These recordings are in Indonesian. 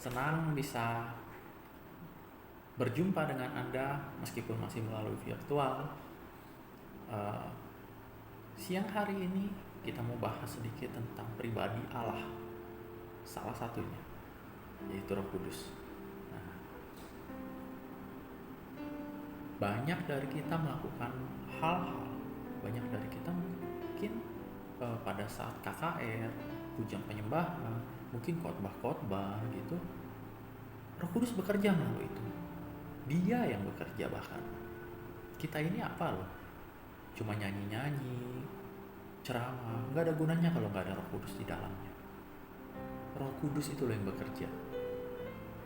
Senang bisa berjumpa dengan Anda meskipun masih melalui virtual. Siang hari ini kita mau bahas sedikit tentang pribadi Allah. Salah satunya yaitu Roh Kudus. Nah, banyak dari kita melakukan hal-hal, banyak dari kita mungkin pada saat KKR, pujian penyembahan, mungkin khotbah-khotbah gitu, Roh Kudus bekerja melalui itu. Dia yang bekerja bahkan. Kita ini apa loh? Cuma nyanyi-nyanyi, ceramah, nggak ada gunanya kalau nggak ada Roh Kudus di dalamnya. Roh Kudus itu loh yang bekerja.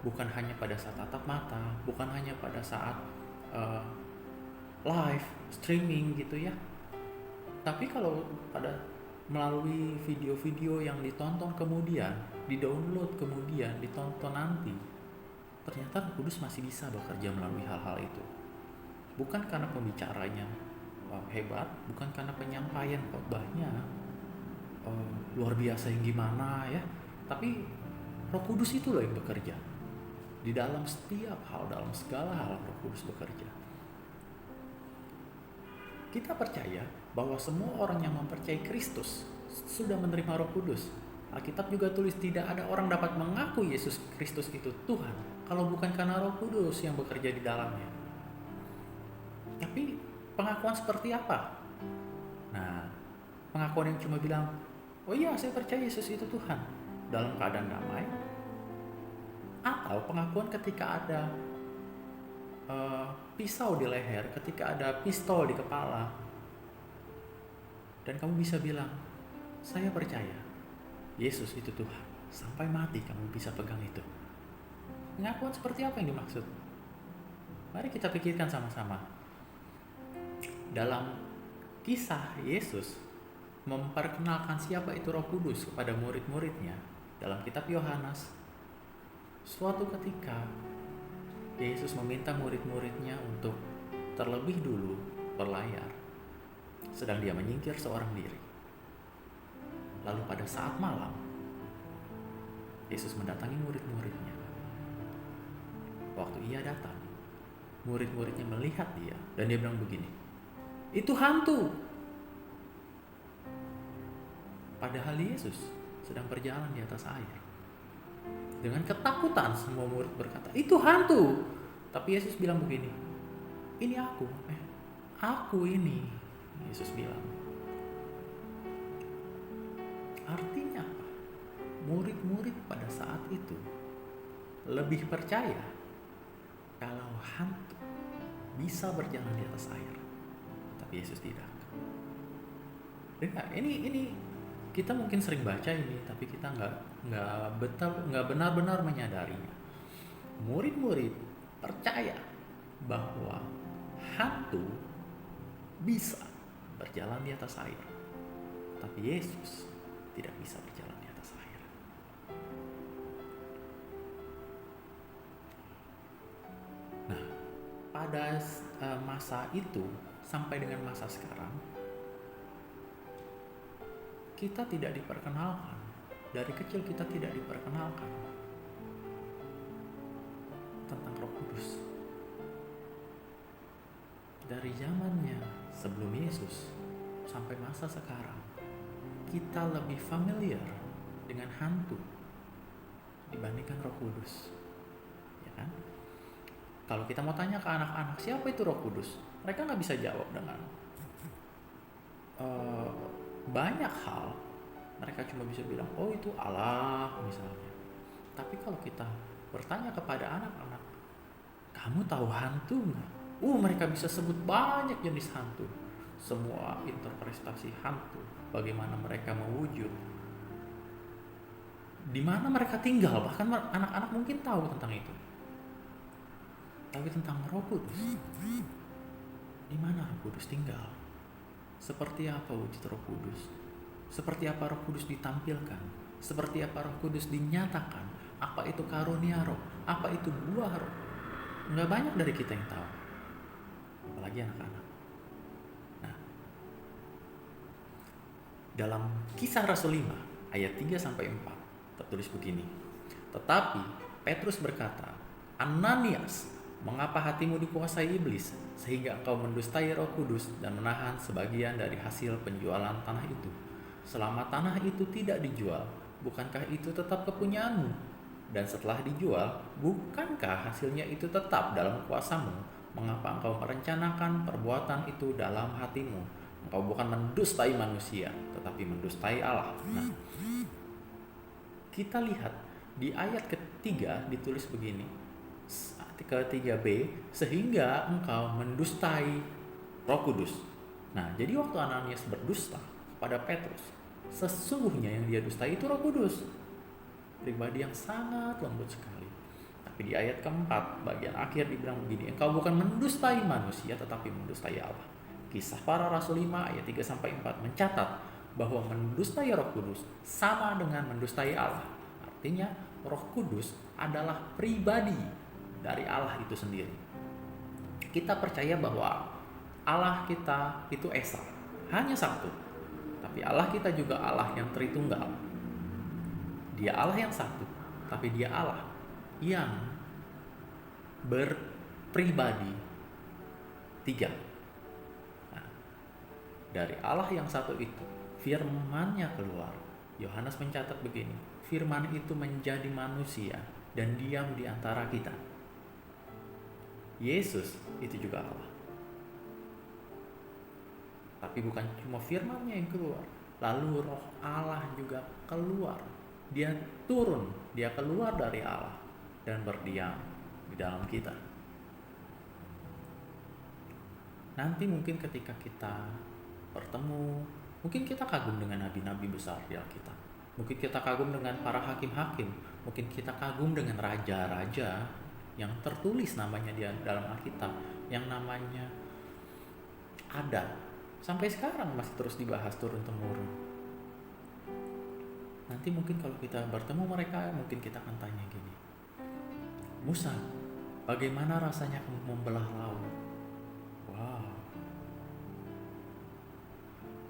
Bukan hanya pada saat tatap mata, bukan hanya pada saat live streaming gitu ya. Tapi kalau pada melalui video-video yang ditonton kemudian, di-download kemudian, ditonton nanti, ternyata Roh Kudus masih bisa bekerja melalui hal-hal itu. Bukan karena pembicaranya hebat, bukan karena penyampaian khotbahnya luar biasa yang gimana ya, tapi Roh Kudus itu loh yang bekerja di dalam setiap hal, dalam segala hal Roh Kudus bekerja. Kita percaya bahwa semua orang yang mempercayai Kristus sudah menerima Roh Kudus. Alkitab juga tulis tidak ada orang dapat mengaku Yesus Kristus itu Tuhan kalau bukan karena Roh Kudus yang bekerja di dalamnya. Tapi pengakuan seperti apa? Nah, pengakuan yang cuma bilang, oh iya saya percaya Yesus itu Tuhan dalam keadaan damai, atau pengakuan ketika ada pisau di leher, ketika ada pistol di kepala, dan kamu bisa bilang, saya percaya Yesus itu Tuhan, sampai mati kamu bisa pegang itu. Pengakuan seperti apa yang dimaksud? Mari kita pikirkan sama-sama. Dalam kisah Yesus memperkenalkan siapa itu Roh Kudus kepada murid-muridnya dalam kitab Yohanes, suatu ketika Yesus meminta murid-muridnya untuk terlebih dulu berlayar, sedang dia menyingkir seorang diri. Lalu pada saat malam, Yesus mendatangi murid-muridnya. Waktu ia datang, murid-muridnya melihat dia dan dia bilang begini, itu hantu. Padahal Yesus sedang berjalan di atas air. Dengan ketakutan semua murid berkata, itu hantu. Tapi Yesus bilang begini, ini aku. Aku ini. Yesus bilang. Artinya apa? Murid-murid pada saat itu lebih percaya kalau hantu bisa berjalan di atas air. Tapi Yesus tidak. Dengar, ini kita mungkin sering baca ini, tapi kita nggak benar-benar menyadarinya. Murid-murid percaya bahwa hantu bisa berjalan di atas air, tapi Yesus tidak bisa berjalan di atas air. Nah, pada masa itu sampai dengan masa sekarang, kita tidak diperkenalkan. Dari kecil kita tidak diperkenalkan tentang Roh Kudus. Dari zamannya sebelum Yesus sampai masa sekarang, kita lebih familiar dengan hantu dibandingkan Roh Kudus. Ya kan? Kalau kita mau tanya ke anak-anak, siapa itu Roh Kudus? Mereka nggak bisa jawab dengan banyak hal. Mereka cuma bisa bilang, oh itu Allah misalnya. Tapi kalau kita bertanya kepada anak-anak, kamu tahu hantu nggak? Mereka bisa sebut banyak jenis hantu, semua interpretasi hantu, bagaimana mereka mewujud, di mana mereka tinggal, bahkan anak-anak mungkin tahu tentang itu. Tapi tentang Roh Kudus, di mana Roh Kudus tinggal? Seperti apa wujud Roh Kudus? Seperti apa Roh Kudus ditampilkan? Seperti apa Roh Kudus dinyatakan? Apa itu karunia Roh? Apa itu buah Roh? Nggak banyak dari kita yang tahu, apalagi anak-anak. Nah, dalam Kisah Rasul 5 ayat 3-4 tertulis begini, tetapi Petrus berkata, "Ananias, mengapa hatimu dikuasai iblis, sehingga engkau mendustai Roh Kudus dan menahan sebagian dari hasil penjualan tanah itu? Selama tanah itu tidak dijual, bukankah itu tetap kepunyaanmu? Dan setelah dijual, bukankah hasilnya itu tetap dalam kuasamu? Mengapa engkau merencanakan perbuatan itu dalam hatimu? Engkau bukan mendustai manusia, tetapi mendustai Allah." Nah, kita lihat di ayat ketiga ditulis begini, ketiga B, sehingga engkau mendustai Roh Kudus. Nah, jadi waktu Ananias berdusta kepada Petrus, sesungguhnya yang dia dustai itu Roh Kudus, pribadi yang sangat lembut sekali. Tapi di ayat keempat bagian akhir dibilang begini, engkau bukan mendustai manusia tetapi mendustai Allah. Kisah Para Rasul 5 ayat 3-4 mencatat bahwa mendustai Roh Kudus sama dengan mendustai Allah. Artinya Roh Kudus adalah pribadi dari Allah itu sendiri. Kita percaya bahwa Allah kita itu esa, hanya satu. Tapi Allah kita juga Allah yang Tritunggal. Dia Allah yang satu, tapi dia Allah yang berpribadi tiga. Nah, dari Allah yang satu itu, firman-Nya keluar. Yohanes mencatat begini, firman itu menjadi manusia dan diam di antara kita. Yesus itu juga Allah. Tapi bukan cuma firman-Nya yang keluar, lalu Roh Allah juga keluar. Dia turun, dia keluar dari Allah dan berdiam di dalam kita. Nanti mungkin ketika kita bertemu, mungkin kita kagum dengan nabi-nabi besar di Alkitab. Mungkin kita kagum dengan para hakim-hakim. Mungkin kita kagum dengan raja-raja yang tertulis namanya di dalam Alkitab, yang namanya ada. Sampai sekarang masih terus dibahas turun-temurun. Nanti mungkin kalau kita bertemu mereka, mungkin kita akan tanya gini, Musa, bagaimana rasanya kamu membelah laut? Wow.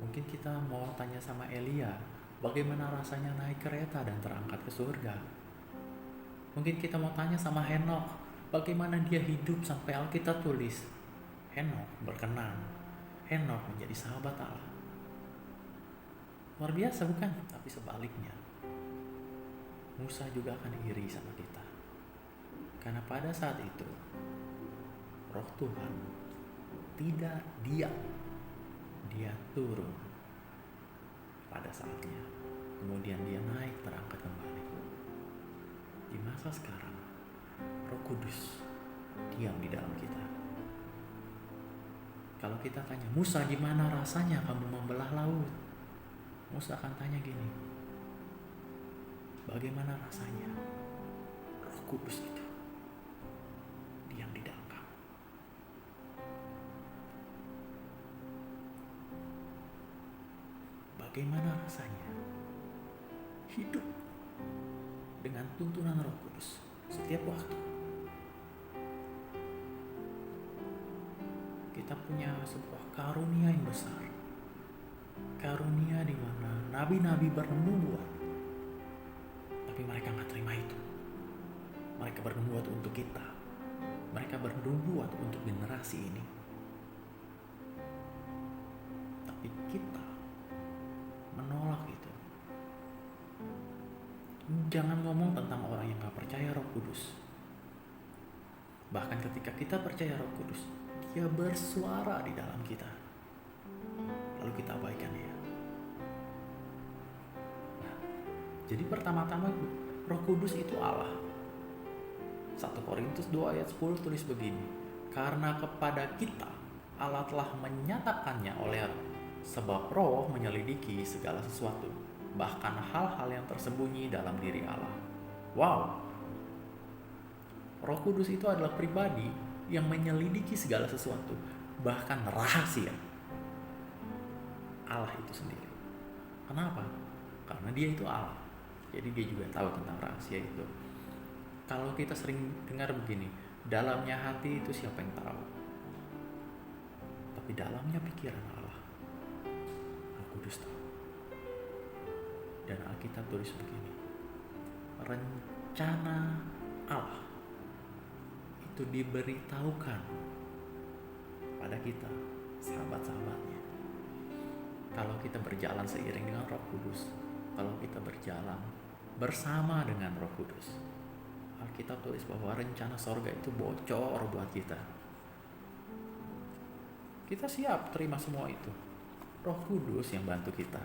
Mungkin kita mau tanya sama Elia, bagaimana rasanya naik kereta dan terangkat ke surga? Mungkin kita mau tanya sama Henokh, bagaimana dia hidup sampai Alkitab tulis Henokh berkenan, Henokh menjadi sahabat Allah. Luar biasa bukan? Tapi sebaliknya, Musa juga akan iri sama kita. Karena pada saat itu, Roh Tuhan tidak diam, dia turun pada saatnya. Kemudian dia naik terangkat kembali. Di masa sekarang, Roh Kudus diam di dalam kita. Kalau kita tanya, Musa gimana rasanya kamu membelah laut? Musa akan tanya gini, bagaimana rasanya Roh Kudus itu diam di dalam kamu? Bagaimana rasanya hidup dengan tuntunan Roh Kudus setiap waktu? Kita punya sebuah karunia yang besar, karunia di mana nabi-nabi bernubuat, tapi mereka nggak terima itu. Mereka bernubuat untuk kita, mereka bernubuat untuk generasi ini, tapi kita menolak itu. Jangan ngomong tentang orang yang gak percaya Roh Kudus. Bahkan ketika kita percaya Roh Kudus, dia bersuara di dalam kita, lalu kita abaikan dia. Nah, jadi pertama-tama Roh Kudus itu Allah. 1 Korintus 2 ayat 10 tulis begini, karena kepada kita Allah telah menyatakannya oleh Roh, sebab Roh menyelidiki segala sesuatu, bahkan hal-hal yang tersembunyi dalam diri Allah. Wow, Roh Kudus itu adalah pribadi yang menyelidiki segala sesuatu, bahkan rahasia Allah itu sendiri. Kenapa? Karena dia itu Allah, jadi dia juga tahu tentang rahasia itu. Kalau kita sering dengar begini, dalamnya hati itu siapa yang tahu? Tapi dalamnya pikiran Allah, Roh Kudus tahu. Dan Alkitab tulis begini, rencana Allah itu diberitahukan pada kita, sahabat-sahabatnya. Kalau kita berjalan seiring dengan Roh Kudus, kalau kita berjalan bersama dengan Roh Kudus, Alkitab tulis bahwa rencana sorga itu bocor buat kita. Kita siap terima semua itu. Roh Kudus yang bantu kita,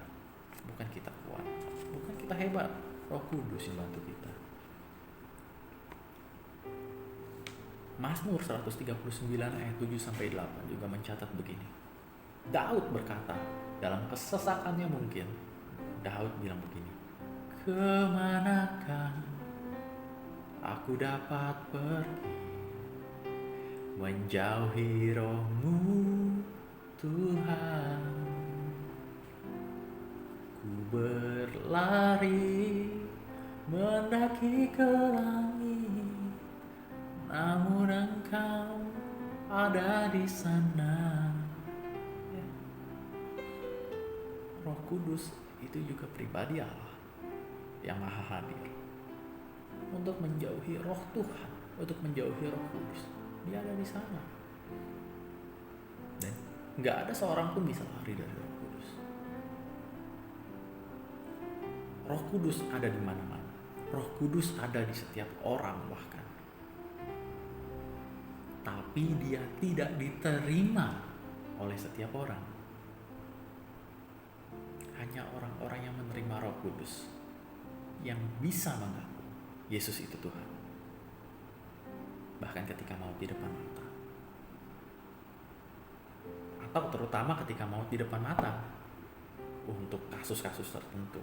bukan kita kuat, bukan kita hebat. Roh Kudus yang bantu kita. Mazmur 139 ayat 7-8 juga mencatat begini. Daud berkata, dalam kesesakannya mungkin, Daud bilang begini, kemanakah aku dapat pergi, menjauhi Roh-Mu Tuhan. Ku berlari mendaki ke langit, namun Engkau ada di sana. Ya. Roh Kudus itu juga pribadi Allah yang maha hadir untuk menjauhi Roh Tuhan, untuk menjauhi Roh Kudus. Dia ada di sana, dan nggak ada seorang pun bisa lari dari Roh Kudus. Roh Kudus ada di mana-mana. Roh Kudus ada di setiap orang bahkan. Tapi dia tidak diterima oleh setiap orang. Hanya orang-orang yang menerima Roh Kudus yang bisa mengaku Yesus itu Tuhan. Bahkan ketika maut di depan mata. Atau terutama ketika maut di depan mata untuk kasus-kasus tertentu.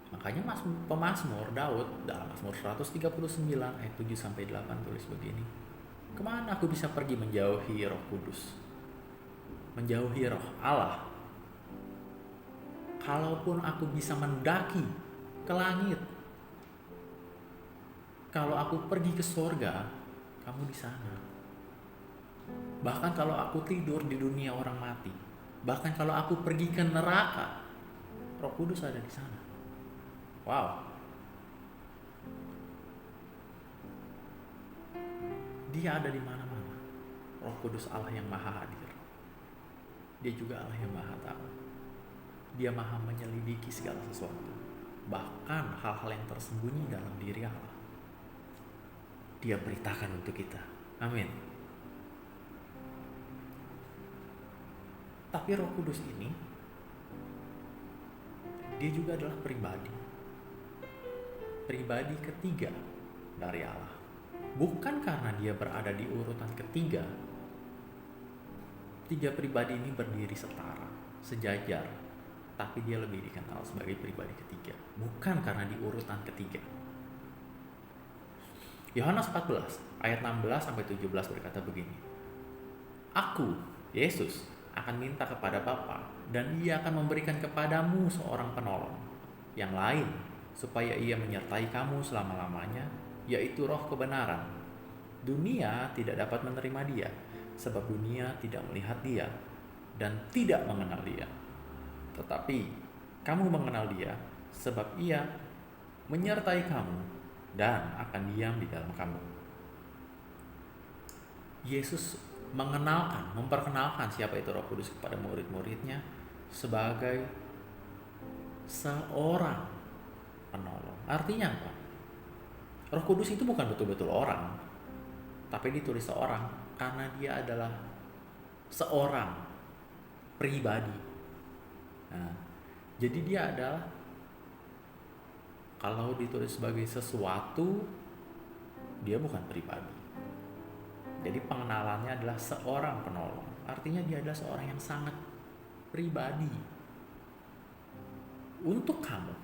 Makanya pemazmur Daud dalam Mazmur 139 ayat 7-8 tulis begini. Kemana aku bisa pergi menjauhi Roh Kudus? Menjauhi Roh Allah. Kalaupun aku bisa mendaki ke langit, kalau aku pergi ke surga, kamu di sana. Bahkan kalau aku tidur di dunia orang mati, bahkan kalau aku pergi ke neraka, Roh Kudus ada di sana. Wow. Dia ada di mana-mana. Roh Kudus Allah yang maha hadir. Dia juga Allah yang maha tahu. Dia maha menyelidiki segala sesuatu, bahkan hal-hal yang tersembunyi dalam diri Allah. Dia beritakan untuk kita. Amin. Tapi Roh Kudus ini, dia juga adalah pribadi ketiga dari Allah. Bukan karena dia berada di urutan ketiga. Tiga pribadi ini berdiri setara, sejajar, tapi dia lebih dikenal sebagai pribadi ketiga. Bukan karena di urutan ketiga. Yohanes 14 ayat 16-17 berkata begini. Aku, Yesus, akan minta kepada Bapa, dan Ia akan memberikan kepadamu seorang penolong yang lain, supaya Ia menyertai kamu selama-lamanya, yaitu Roh kebenaran. Dunia tidak dapat menerima Dia, sebab dunia tidak melihat Dia dan tidak mengenal Dia. Tetapi kamu mengenal Dia, sebab Ia menyertai kamu dan akan diam di dalam kamu. Yesus memperkenalkan siapa itu Roh Kudus kepada murid-muridnya sebagai seorang penolong. Artinya apa? Roh Kudus itu bukan betul-betul orang, tapi ditulis seorang karena dia adalah seorang pribadi. Nah, jadi dia adalah, kalau ditulis sebagai sesuatu, dia bukan pribadi. Jadi pengenalannya adalah seorang penolong. Artinya dia adalah seorang yang sangat pribadi. Untuk kamu.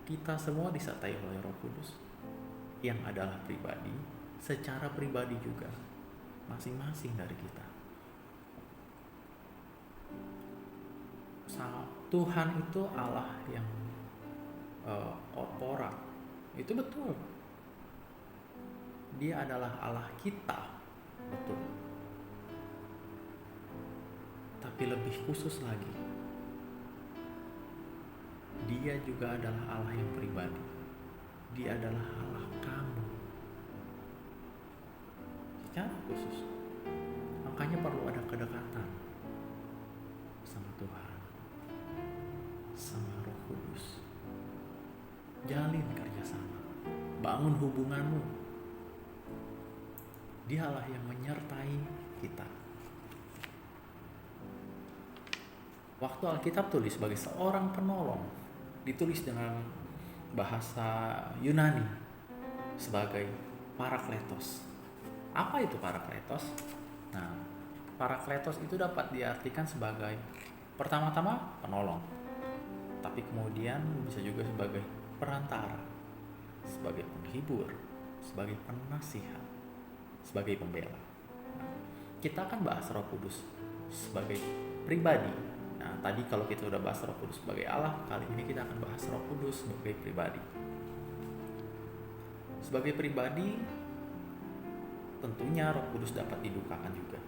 Kita semua disertai oleh Roh Kudus yang adalah pribadi, secara pribadi juga masing-masing dari kita. Tuhan itu Allah yang korporat. Itu betul. Dia adalah Allah kita. Betul. Tapi lebih khusus lagi, Dia juga adalah Allah yang pribadi. Dia adalah Allah kamu secara khusus. Makanya perlu ada kedekatan sama Tuhan, sama Roh Kudus. Jalin kerjasama, bangun hubunganmu. Dialah yang menyertai kita. Waktu Alkitab tulis sebagai seorang penolong, ditulis dengan bahasa Yunani sebagai parakletos. Apa itu parakletos? Nah, parakletos itu dapat diartikan sebagai pertama-tama penolong, tapi kemudian bisa juga sebagai perantara, sebagai penghibur, sebagai penasihat, sebagai pembela. Kita akan bahas Roh Kudus sebagai pribadi. Nah, tadi kalau kita udah bahas Roh Kudus sebagai Allah, kali ini kita akan bahas Roh Kudus sebagai pribadi. Sebagai pribadi, tentunya Roh Kudus dapat didukakan juga.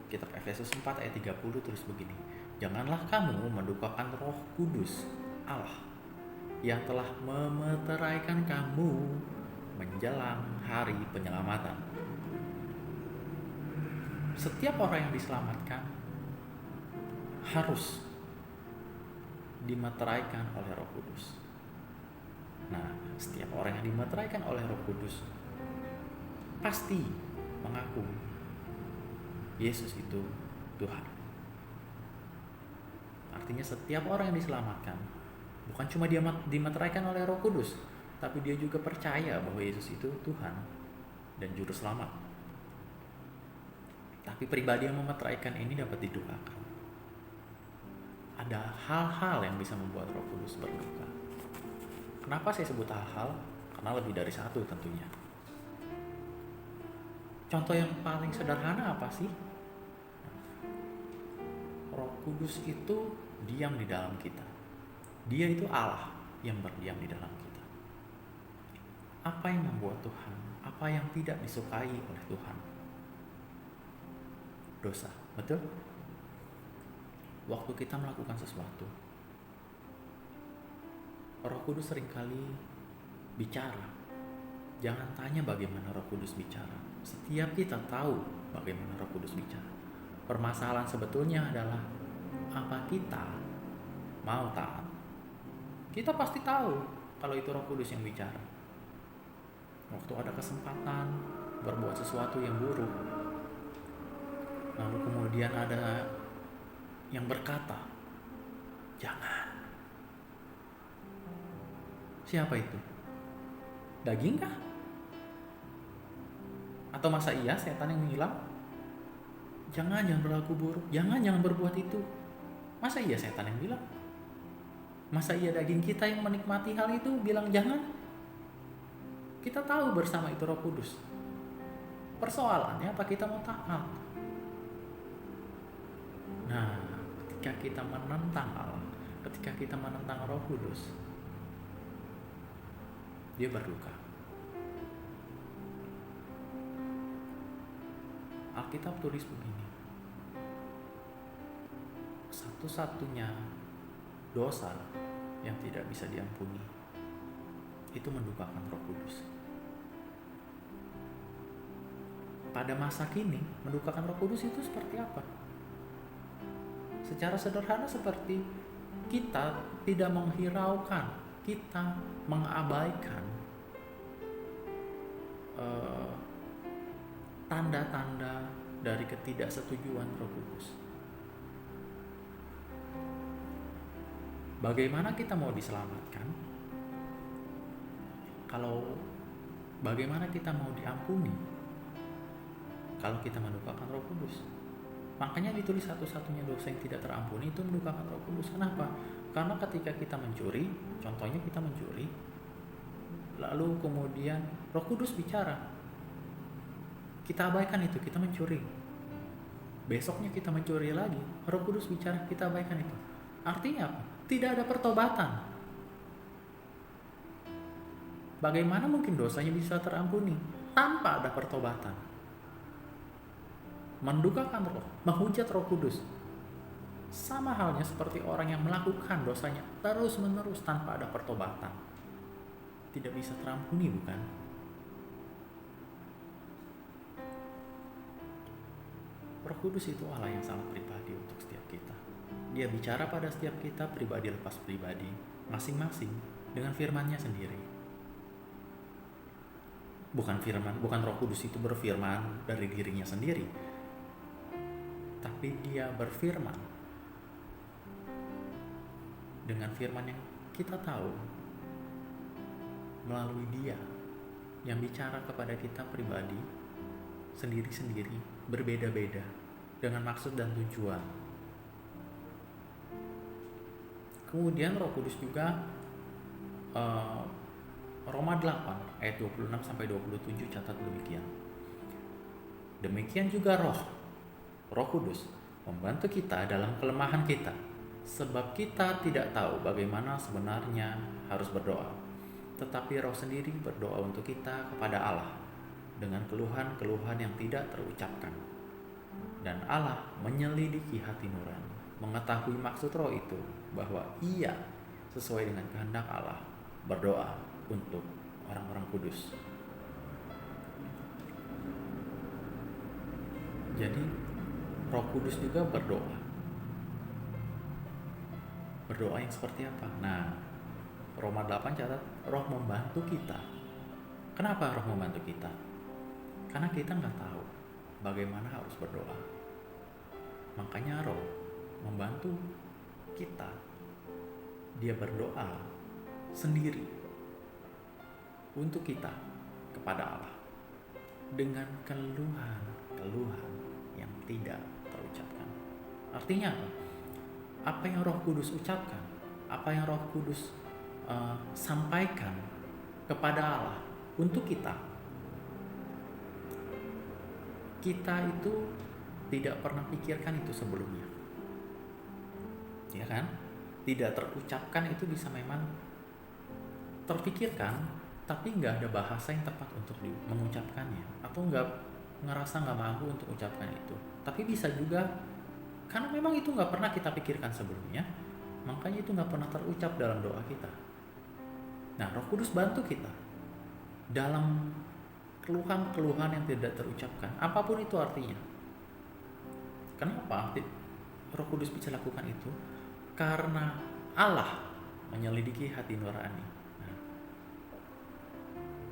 Kitab Efesus 4 ayat 30 tulis begini, janganlah kamu mendukakan Roh Kudus Allah yang telah memeteraikan kamu menjelang hari penyelamatan. Setiap orang yang diselamatkan harus dimeteraikan oleh Roh Kudus. Nah, setiap orang yang dimeteraikan oleh Roh Kudus pasti mengaku Yesus itu Tuhan. Artinya setiap orang yang diselamatkan bukan cuma dia dimeteraikan oleh Roh Kudus, tapi dia juga percaya bahwa Yesus itu Tuhan dan juru selamat. Tapi pribadi yang memeteraikan ini dapat didukakan. Ada hal-hal yang bisa membuat Roh Kudus berduka. Kenapa saya sebut hal-hal? Karena lebih dari satu tentunya. Contoh yang paling sederhana apa sih? Roh Kudus itu diam di dalam kita. Dia itu Allah yang berdiam di dalam kita. Apa yang membuat Tuhan? Apa yang tidak disukai oleh Tuhan? Dosa, betul? Waktu kita melakukan sesuatu, Roh Kudus seringkali bicara. Jangan tanya bagaimana Roh Kudus bicara. Setiap kita tahu bagaimana Roh Kudus bicara. Permasalahan sebetulnya adalah apa kita mau taat. Kita pasti tahu kalau itu Roh Kudus yang bicara. Waktu ada kesempatan berbuat sesuatu yang buruk, lalu kemudian ada yang berkata, jangan. Siapa itu? Daging kah? Atau masa iya setan yang menghilang? Jangan berlaku buruk. Jangan berbuat itu. Masa iya setan yang bilang? Masa iya daging kita yang menikmati hal itu bilang jangan? Kita tahu bersama itu Roh Kudus. Persoalannya apa kita mau taat? Nah, ketika kita menentang Allah, ketika kita menentang Roh Kudus, dia berduka. Alkitab tulis begini, satu-satunya dosa yang tidak bisa diampuni itu mendukakan Roh Kudus. Pada masa kini, mendukakan Roh Kudus itu seperti apa? Secara sederhana seperti kita tidak menghiraukan, kita mengabaikan tanda-tanda dari ketidaksetujuan Roh Kudus. Bagaimana kita mau diselamatkan? Kalau bagaimana kita mau diampuni kalau kita mendukakan Roh Kudus? Makanya ditulis satu-satunya dosa yang tidak terampuni itu mendukakan Roh Kudus. Kenapa? Karena ketika kita mencuri, contohnya kita mencuri, lalu kemudian Roh Kudus bicara, kita abaikan itu, kita mencuri. Besoknya kita mencuri lagi, Roh Kudus bicara, kita abaikan itu. Artinya apa? Tidak ada pertobatan. Bagaimana mungkin dosanya bisa terampuni tanpa ada pertobatan? Mendukakan Roh, menghujat Roh Kudus, sama halnya seperti orang yang melakukan dosanya terus-menerus tanpa ada pertobatan. tidak bisa terampuni, bukan? Roh Kudus itu Allah yang sangat pribadi untuk setiap kita. Dia bicara pada setiap kita pribadi lepas pribadi, masing-masing dengan firman-Nya sendiri. Bukan Roh Kudus itu berfirman dari dirinya sendiri, tapi dia berfirman dengan firman yang kita tahu melalui dia yang bicara kepada kita pribadi, sendiri-sendiri, berbeda-beda, dengan maksud dan tujuan. Kemudian Roh Kudus juga Roma 8 ayat 26 sampai 27 catat demikian. Demikian juga Roh Kudus membantu kita dalam kelemahan kita, sebab kita tidak tahu bagaimana sebenarnya harus berdoa. Tetapi Roh sendiri berdoa untuk kita kepada Allah dengan keluhan-keluhan yang tidak terucapkan. Dan Allah menyelidiki hati nurani, mengetahui maksud Roh itu, bahwa Ia sesuai dengan kehendak Allah berdoa untuk orang-orang kudus. Jadi Roh Kudus juga berdoa. Berdoa yang seperti apa? Nah, Roma 8 catat, Roh membantu kita. Kenapa Roh membantu kita? Karena kita nggak tahu bagaimana harus berdoa. Makanya Roh membantu kita. Dia berdoa sendiri untuk kita kepada Allah dengan keluhan yang tidak terucapkan. Artinya apa yang Roh Kudus ucapkan, apa yang Roh Kudus sampaikan kepada Allah untuk kita itu tidak pernah pikirkan itu sebelumnya, ya kan? Tidak terucapkan itu bisa memang terpikirkan, tapi nggak ada bahasa yang tepat untuk mengucapkannya, atau ngerasa nggak mampu untuk ucapkan itu. Tapi bisa juga karena memang itu nggak pernah kita pikirkan sebelumnya, makanya itu nggak pernah terucap dalam doa kita. Nah, Roh Kudus bantu kita dalam keluhan-keluhan yang tidak terucapkan, apapun itu artinya. Kenapa Roh Kudus bisa lakukan itu? Karena Allah menyelidiki hati nurani. Nah,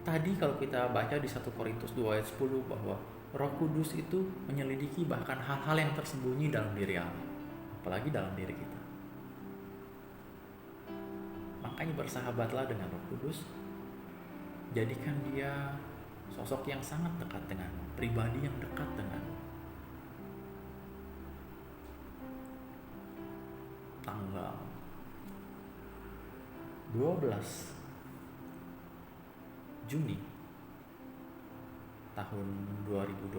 tadi kalau kita baca di 1 Korintus 2 ayat 10 bahwa Roh Kudus itu menyelidiki bahkan hal-hal yang tersembunyi dalam diri Allah, apalagi dalam diri kita. Makanya bersahabatlah dengan Roh Kudus, jadikan dia sosok yang sangat dekat denganmu, pribadi yang dekat denganmu. Tanggal 12 Juni tahun 2021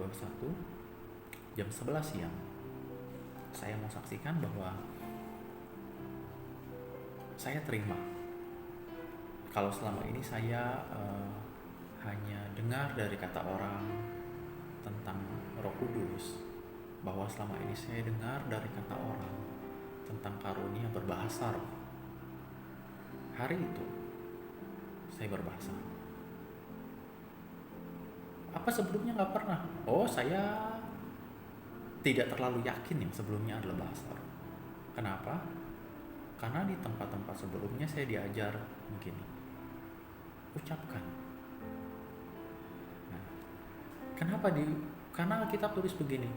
jam 11 siang, saya mau saksikan bahwa saya terima. Kalau selama ini saya hanya dengar dari kata orang tentang Roh Kudus, bahwa selama ini saya dengar dari kata orang tentang karunia berbahasa roh. Hari itu saya berbahasa. Apa sebelumnya nggak pernah? Saya tidak terlalu yakin yang sebelumnya adalah bahasa roh. Kenapa? Karena di tempat-tempat sebelumnya saya diajar begini, ucapkan. Nah, karena kita tulis begini,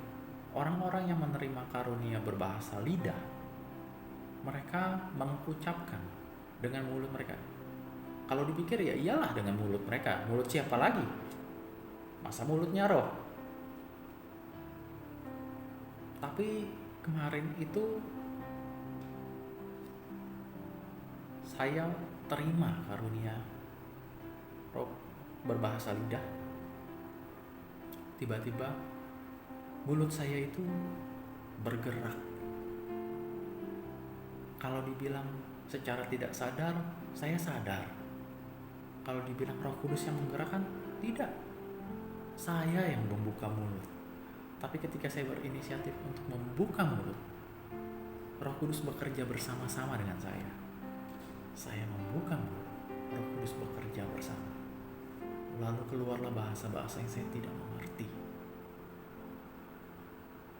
orang-orang yang menerima karunia berbahasa lidah, mereka mengucapkan dengan mulut mereka. Kalau dipikir ya iyalah dengan mulut mereka. Mulut siapa lagi? Masa mulutnya roh? Tapi kemarin itu saya terima karunia roh berbahasa lidah. Tiba-tiba mulut saya itu bergerak. Kalau dibilang secara tidak sadar, saya sadar. Kalau dibilang Roh Kudus yang menggerakkan, tidak. Saya yang membuka mulut. Tapi ketika saya berinisiatif untuk membuka mulut, Roh Kudus bekerja bersama-sama dengan saya. Saya membuka mulut, Roh Kudus bekerja bersama lalu keluarlah bahasa-bahasa yang saya tidak mengerti.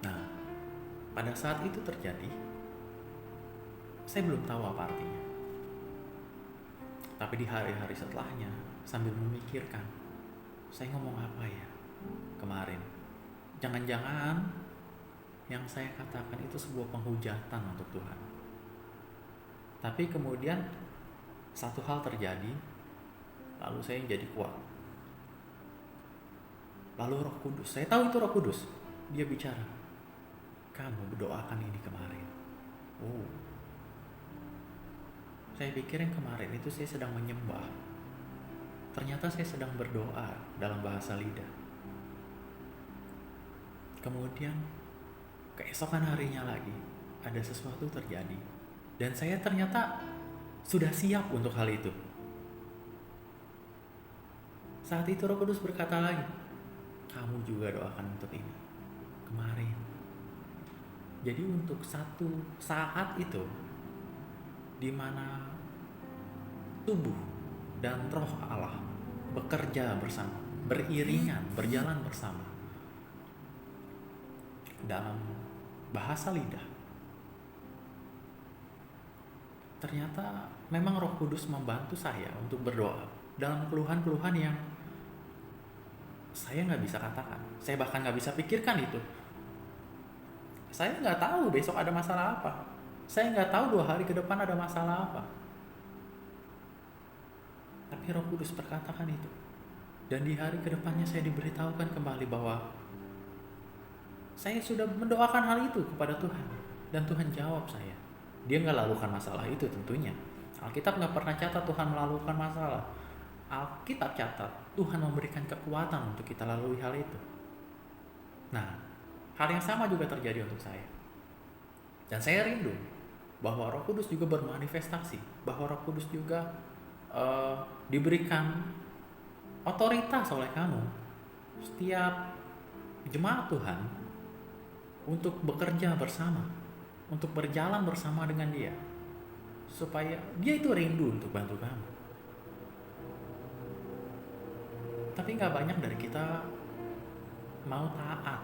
Nah, pada saat itu terjadi, saya belum tahu apa artinya. Tapi di hari-hari setelahnya, sambil memikirkan, saya ngomong apa ya kemarin? Jangan-jangan yang saya katakan itu sebuah penghujatan untuk Tuhan. Tapi kemudian satu hal terjadi, lalu saya jadi kuat. Lalu Roh Kudus, saya tahu itu Roh Kudus, dia bicara, kamu berdoakan ini kemarin. Oh, saya pikir yang kemarin itu saya sedang menyembah. Ternyata saya sedang berdoa dalam bahasa lidah. Kemudian keesokan harinya lagi ada sesuatu terjadi, dan saya ternyata sudah siap untuk hal itu. Saat itu Roh Kudus berkata lagi, kamu juga doakan untuk ini kemarin. Jadi untuk satu saat itu, di mana tubuh dan roh Allah bekerja bersama, beriringan, berjalan bersama dalam bahasa lidah, ternyata memang Roh Kudus membantu saya untuk berdoa dalam keluhan-keluhan yang saya nggak bisa katakan. Saya bahkan nggak bisa pikirkan itu. Saya nggak tahu besok ada masalah apa. Saya nggak tahu 2 hari ke depan ada masalah apa. Tapi Roh Kudus berkatakan itu. Dan di hari ke depannya saya diberitahukan kembali bahwa saya sudah mendoakan hal itu kepada Tuhan. Dan Tuhan jawab saya. Dia nggak lalukan masalah itu tentunya. Alkitab nggak pernah catat Tuhan melalukan masalah. Alkitab catat Tuhan memberikan kekuatan untuk kita lalui hal itu. Nah, hal yang sama juga terjadi untuk saya. Dan saya rindu bahwa Roh Kudus juga bermanifestasi, bahwa Roh Kudus juga diberikan otoritas oleh kamu, setiap jemaat Tuhan, untuk bekerja bersama, untuk berjalan bersama dengan Dia, supaya Dia itu rindu untuk bantu kamu. Tapi gak banyak dari kita mau taat.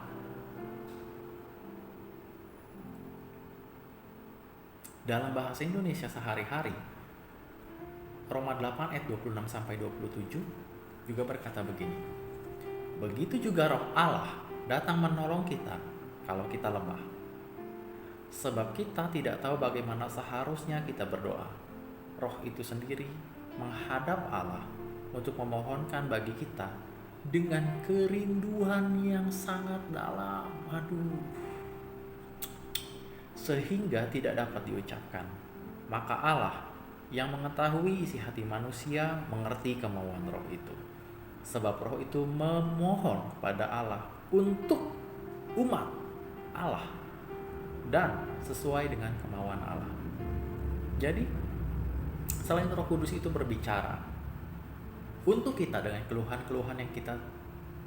Dalam bahasa Indonesia sehari-hari, Roma 8 ayat 26-27 juga berkata begini, begitu juga Roh Allah datang menolong kita kalau kita lemah. Sebab kita tidak tahu bagaimana seharusnya kita berdoa. Roh itu sendiri menghadap Allah untuk memohonkan bagi kita dengan kerinduan yang sangat dalam. Sehingga tidak dapat diucapkan. Maka Allah yang mengetahui isi hati manusia mengerti kemauan Roh itu. Sebab Roh itu memohon kepada Allah untuk umat Allah dan sesuai dengan kemauan Allah. Jadi selain Roh Kudus itu berbicara untuk kita dengan keluhan-keluhan yang kita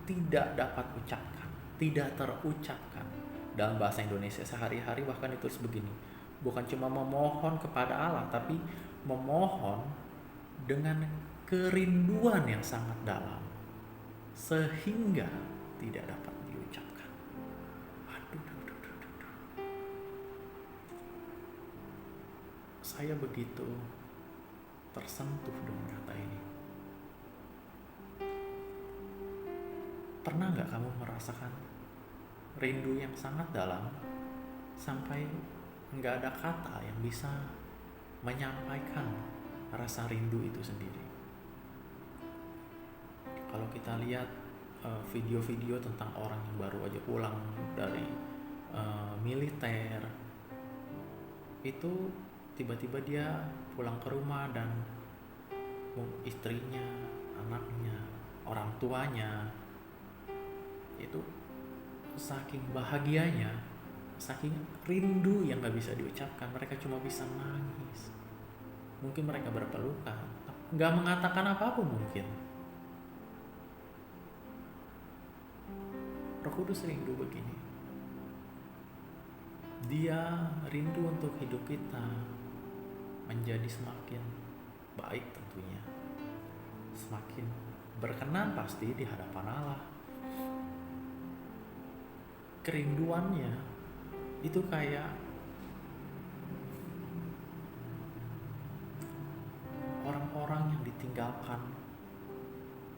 tidak dapat ucapkan, tidak terucapkan dalam bahasa Indonesia sehari-hari, bahkan ditulis begini, bukan cuma memohon kepada Allah, tapi memohon dengan kerinduan yang sangat dalam sehingga tidak dapat diucapkan. Saya begitu tersentuh dengan kata ini. Pernah gak kamu merasakan rindu yang sangat dalam sampai gak ada kata yang bisa menyampaikan rasa rindu itu sendiri? Kalau kita lihat video-video tentang orang yang baru aja pulang dari militer, itu tiba-tiba dia pulang ke rumah dan istrinya, anaknya, orang tuanya itu saking bahagianya, saking rindu yang gak bisa diucapkan, mereka cuma bisa nangis. Mungkin mereka berpelukan, gak mengatakan apapun mungkin. Roh Kudus rindu begini. Dia rindu untuk hidup kita menjadi semakin baik tentunya, semakin berkenan pasti di hadapan Allah. Kerinduannya itu kayak orang-orang yang ditinggalkan,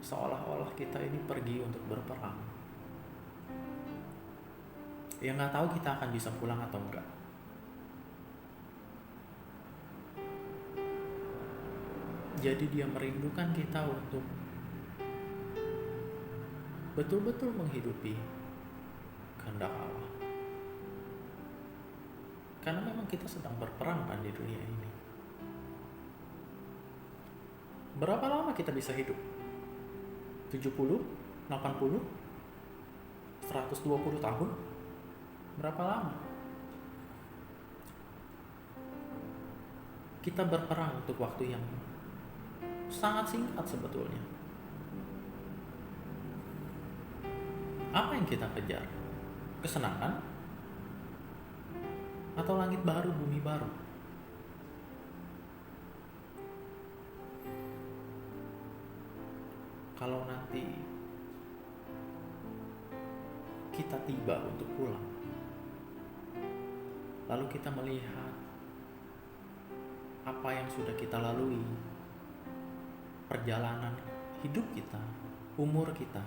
seolah-olah kita ini pergi untuk berperang. Ya nggak tahu kita akan bisa pulang atau enggak. Jadi dia merindukan kita untuk betul-betul menghidupi kehendak Allah. Karena memang kita sedang berperang kan di dunia ini. Berapa lama kita bisa hidup? 70, 80, 120 tahun? Berapa lama? Kita berperang untuk waktu yang sangat singkat sebetulnya. Apa yang kita kejar? Kesenangan? Atau langit baru, bumi baru? Kalau nanti kita tiba untuk pulang, lalu kita melihat apa yang sudah kita lalui, perjalanan hidup kita, umur kita,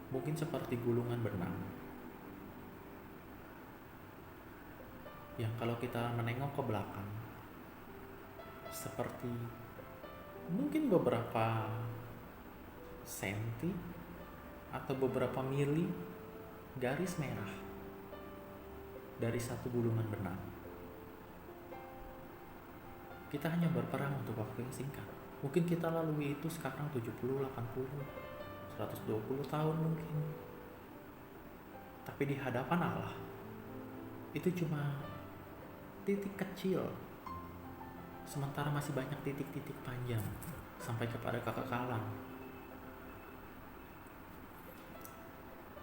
mungkin seperti gulungan benang yang kalau kita menengok ke belakang, seperti mungkin beberapa senti atau beberapa mili garis merah dari satu gulungan benang. Kita hanya berperang untuk waktu yang singkat. Mungkin kita lalui itu sekarang 70, 80, 120 tahun mungkin. Tapi di hadapan Allah itu cuma titik kecil, sementara masih banyak titik-titik panjang sampai kepada kekekalan.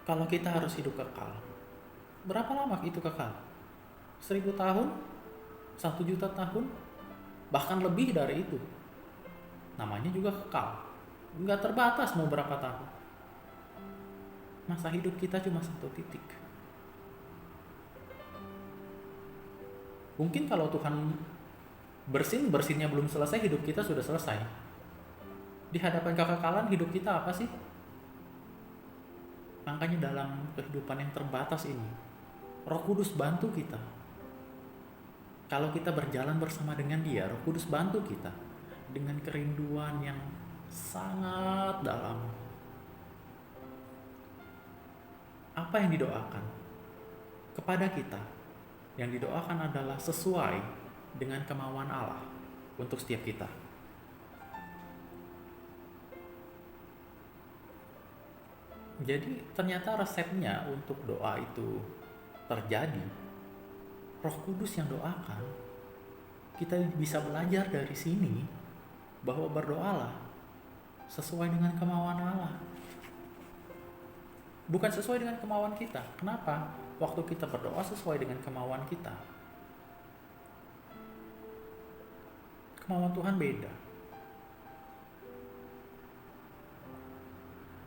Kalau kita harus hidup kekal, berapa lama itu kekal? 1000 tahun? 1 juta tahun? Bahkan lebih dari itu. Namanya juga kekal. Nggak terbatas mau berapa tahun. Masa hidup kita cuma satu titik. Mungkin kalau Tuhan bersinnya belum selesai, hidup kita sudah selesai. Di hadapan kekekalan hidup kita apa sih? Makanya dalam kehidupan yang terbatas ini, Roh Kudus bantu kita. Kalau kita berjalan bersama dengan Dia, Roh Kudus bantu kita dengan kerinduan yang sangat dalam. Apa yang didoakan kepada kita? Yang didoakan adalah sesuai dengan kemauan Allah untuk setiap kita. Jadi ternyata resepnya untuk doa itu terjadi, Roh Kudus yang doakan. Kita bisa belajar dari sini bahwa berdoalah sesuai dengan kemauan Allah, bukan sesuai dengan kemauan kita. Kenapa? Waktu kita berdoa sesuai dengan kemauan kita, kemauan Tuhan beda.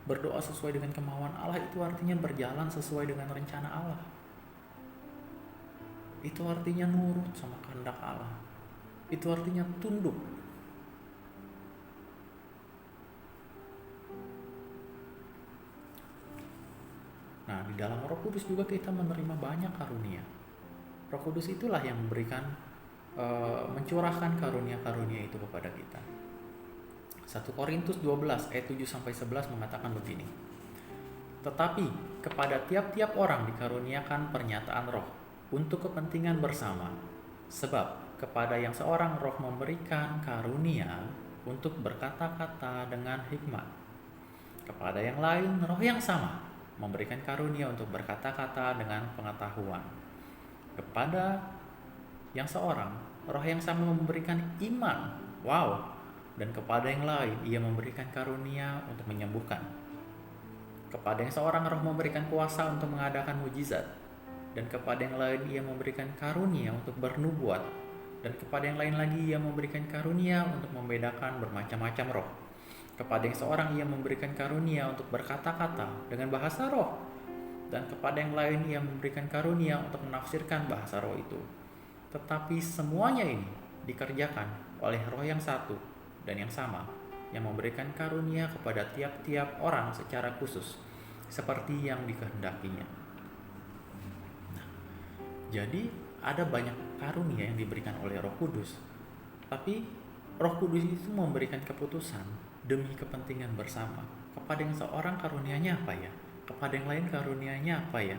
Berdoa sesuai dengan kemauan Allah itu artinya berjalan sesuai dengan rencana Allah. Itu artinya nurut sama kehendak Allah. Itu artinya tunduk. Nah, di dalam Roh Kudus juga kita menerima banyak karunia. Roh Kudus itulah yang memberikan, mencurahkan karunia-karunia itu kepada kita. 1 Korintus 12 ayat 7-11 mengatakan begini. Tetapi kepada tiap-tiap orang dikaruniakan pernyataan roh untuk kepentingan bersama. Sebab kepada yang seorang roh memberikan karunia untuk berkata-kata dengan hikmat. Kepada yang lain roh yang sama memberikan karunia untuk berkata-kata dengan pengetahuan. Kepada yang seorang roh yang sama memberikan iman. Wow. Dan kepada yang lain ia memberikan karunia untuk menyembuhkan. Kepada yang seorang roh memberikan kuasa untuk mengadakan mujizat. Dan kepada yang lain ia memberikan karunia untuk bernubuat. Dan kepada yang lain lagi ia memberikan karunia untuk membedakan bermacam-macam roh. Kepada yang seorang ia memberikan karunia untuk berkata-kata dengan bahasa roh, dan kepada yang lain ia memberikan karunia untuk menafsirkan bahasa roh itu. Tetapi semuanya ini dikerjakan oleh Roh yang satu dan yang sama, yang memberikan karunia kepada tiap-tiap orang secara khusus, seperti yang dikehendakinya. Jadi ada banyak karunia yang diberikan oleh Roh Kudus, tapi Roh Kudus itu memberikan keputusan demi kepentingan bersama. Kepada yang seorang karunianya apa ya? Kepada yang lain karunianya apa ya?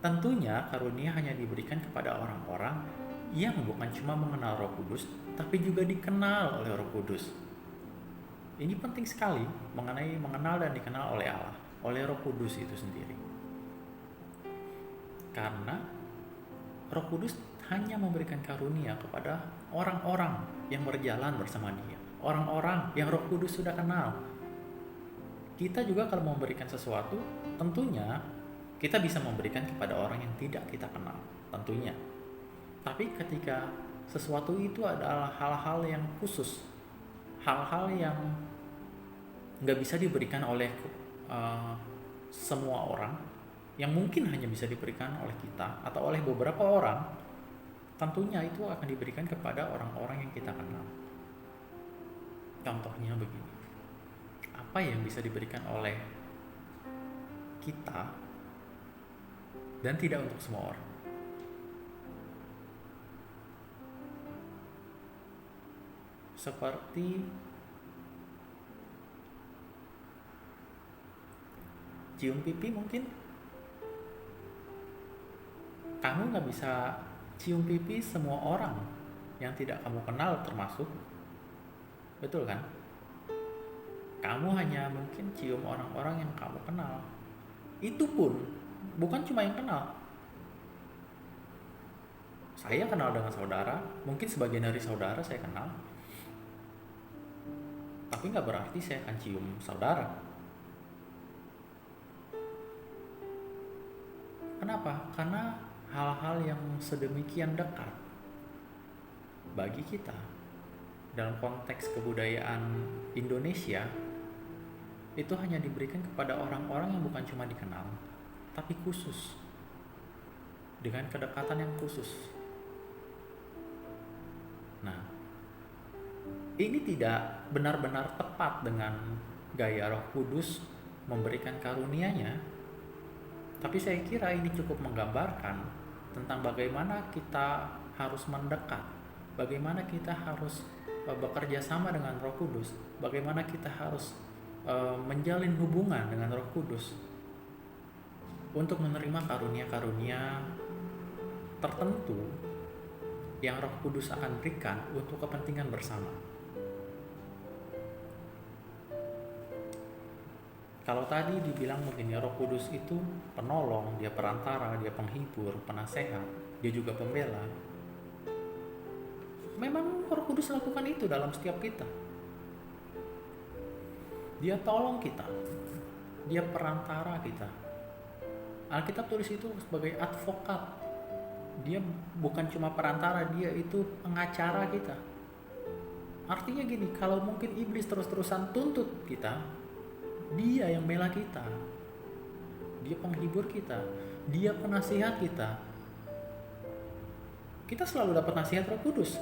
Tentunya karunia hanya diberikan kepada orang-orang yang bukan cuma mengenal Roh Kudus, tapi juga dikenal oleh Roh Kudus. Ini penting sekali mengenai mengenal dan dikenal oleh Allah, oleh Roh Kudus itu sendiri. Karena Roh Kudus hanya memberikan karunia kepada orang-orang yang berjalan bersama Dia, orang-orang yang Roh Kudus sudah kenal. Kita juga kalau memberikan sesuatu, tentunya kita bisa memberikan kepada orang yang tidak kita kenal, tentunya. Tapi ketika sesuatu itu adalah hal-hal yang khusus, hal-hal yang nggak bisa diberikan oleh semua orang, yang mungkin hanya bisa diberikan oleh kita atau oleh beberapa orang, tentunya itu akan diberikan kepada orang-orang yang kita kenal. Contohnya begini, apa yang bisa diberikan oleh kita dan tidak untuk semua orang? Seperti cium pipi mungkin. Kamu gak bisa cium pipi semua orang yang tidak kamu kenal termasuk. Betul kan? Kamu hanya mungkin cium orang-orang yang kamu kenal. Itu pun bukan cuma yang kenal. Saya kenal dengan saudara, mungkin sebagian dari saudara saya kenal, tapi gak berarti saya akan cium saudara. Kenapa? Karena hal-hal yang sedemikian dekat bagi kita dalam konteks kebudayaan Indonesia itu hanya diberikan kepada orang-orang yang bukan cuma dikenal, tapi khusus, dengan kedekatan yang khusus. Nah, ini tidak benar-benar tepat dengan gaya Roh Kudus memberikan karunia-Nya, tapi saya kira ini cukup menggambarkan tentang bagaimana kita harus mendekat, bagaimana kita harus bekerja sama dengan Roh Kudus, bagaimana kita harus menjalin hubungan dengan Roh Kudus untuk menerima karunia-karunia tertentu yang Roh Kudus akan berikan untuk kepentingan bersama. Kalau tadi dibilang begini, Roh Kudus itu penolong, dia perantara, dia penghibur, penasehat, dia juga pembela. Memang Roh Kudus lakukan itu dalam setiap kita. Dia tolong kita, dia perantara kita. Alkitab tulis itu sebagai advokat. Dia bukan cuma perantara, dia itu pengacara kita. Artinya gini, kalau mungkin iblis terus-terusan tuntut kita, dia yang bela kita, dia penghibur kita, dia penasihat kita. Kita selalu dapat nasihat Roh Kudus.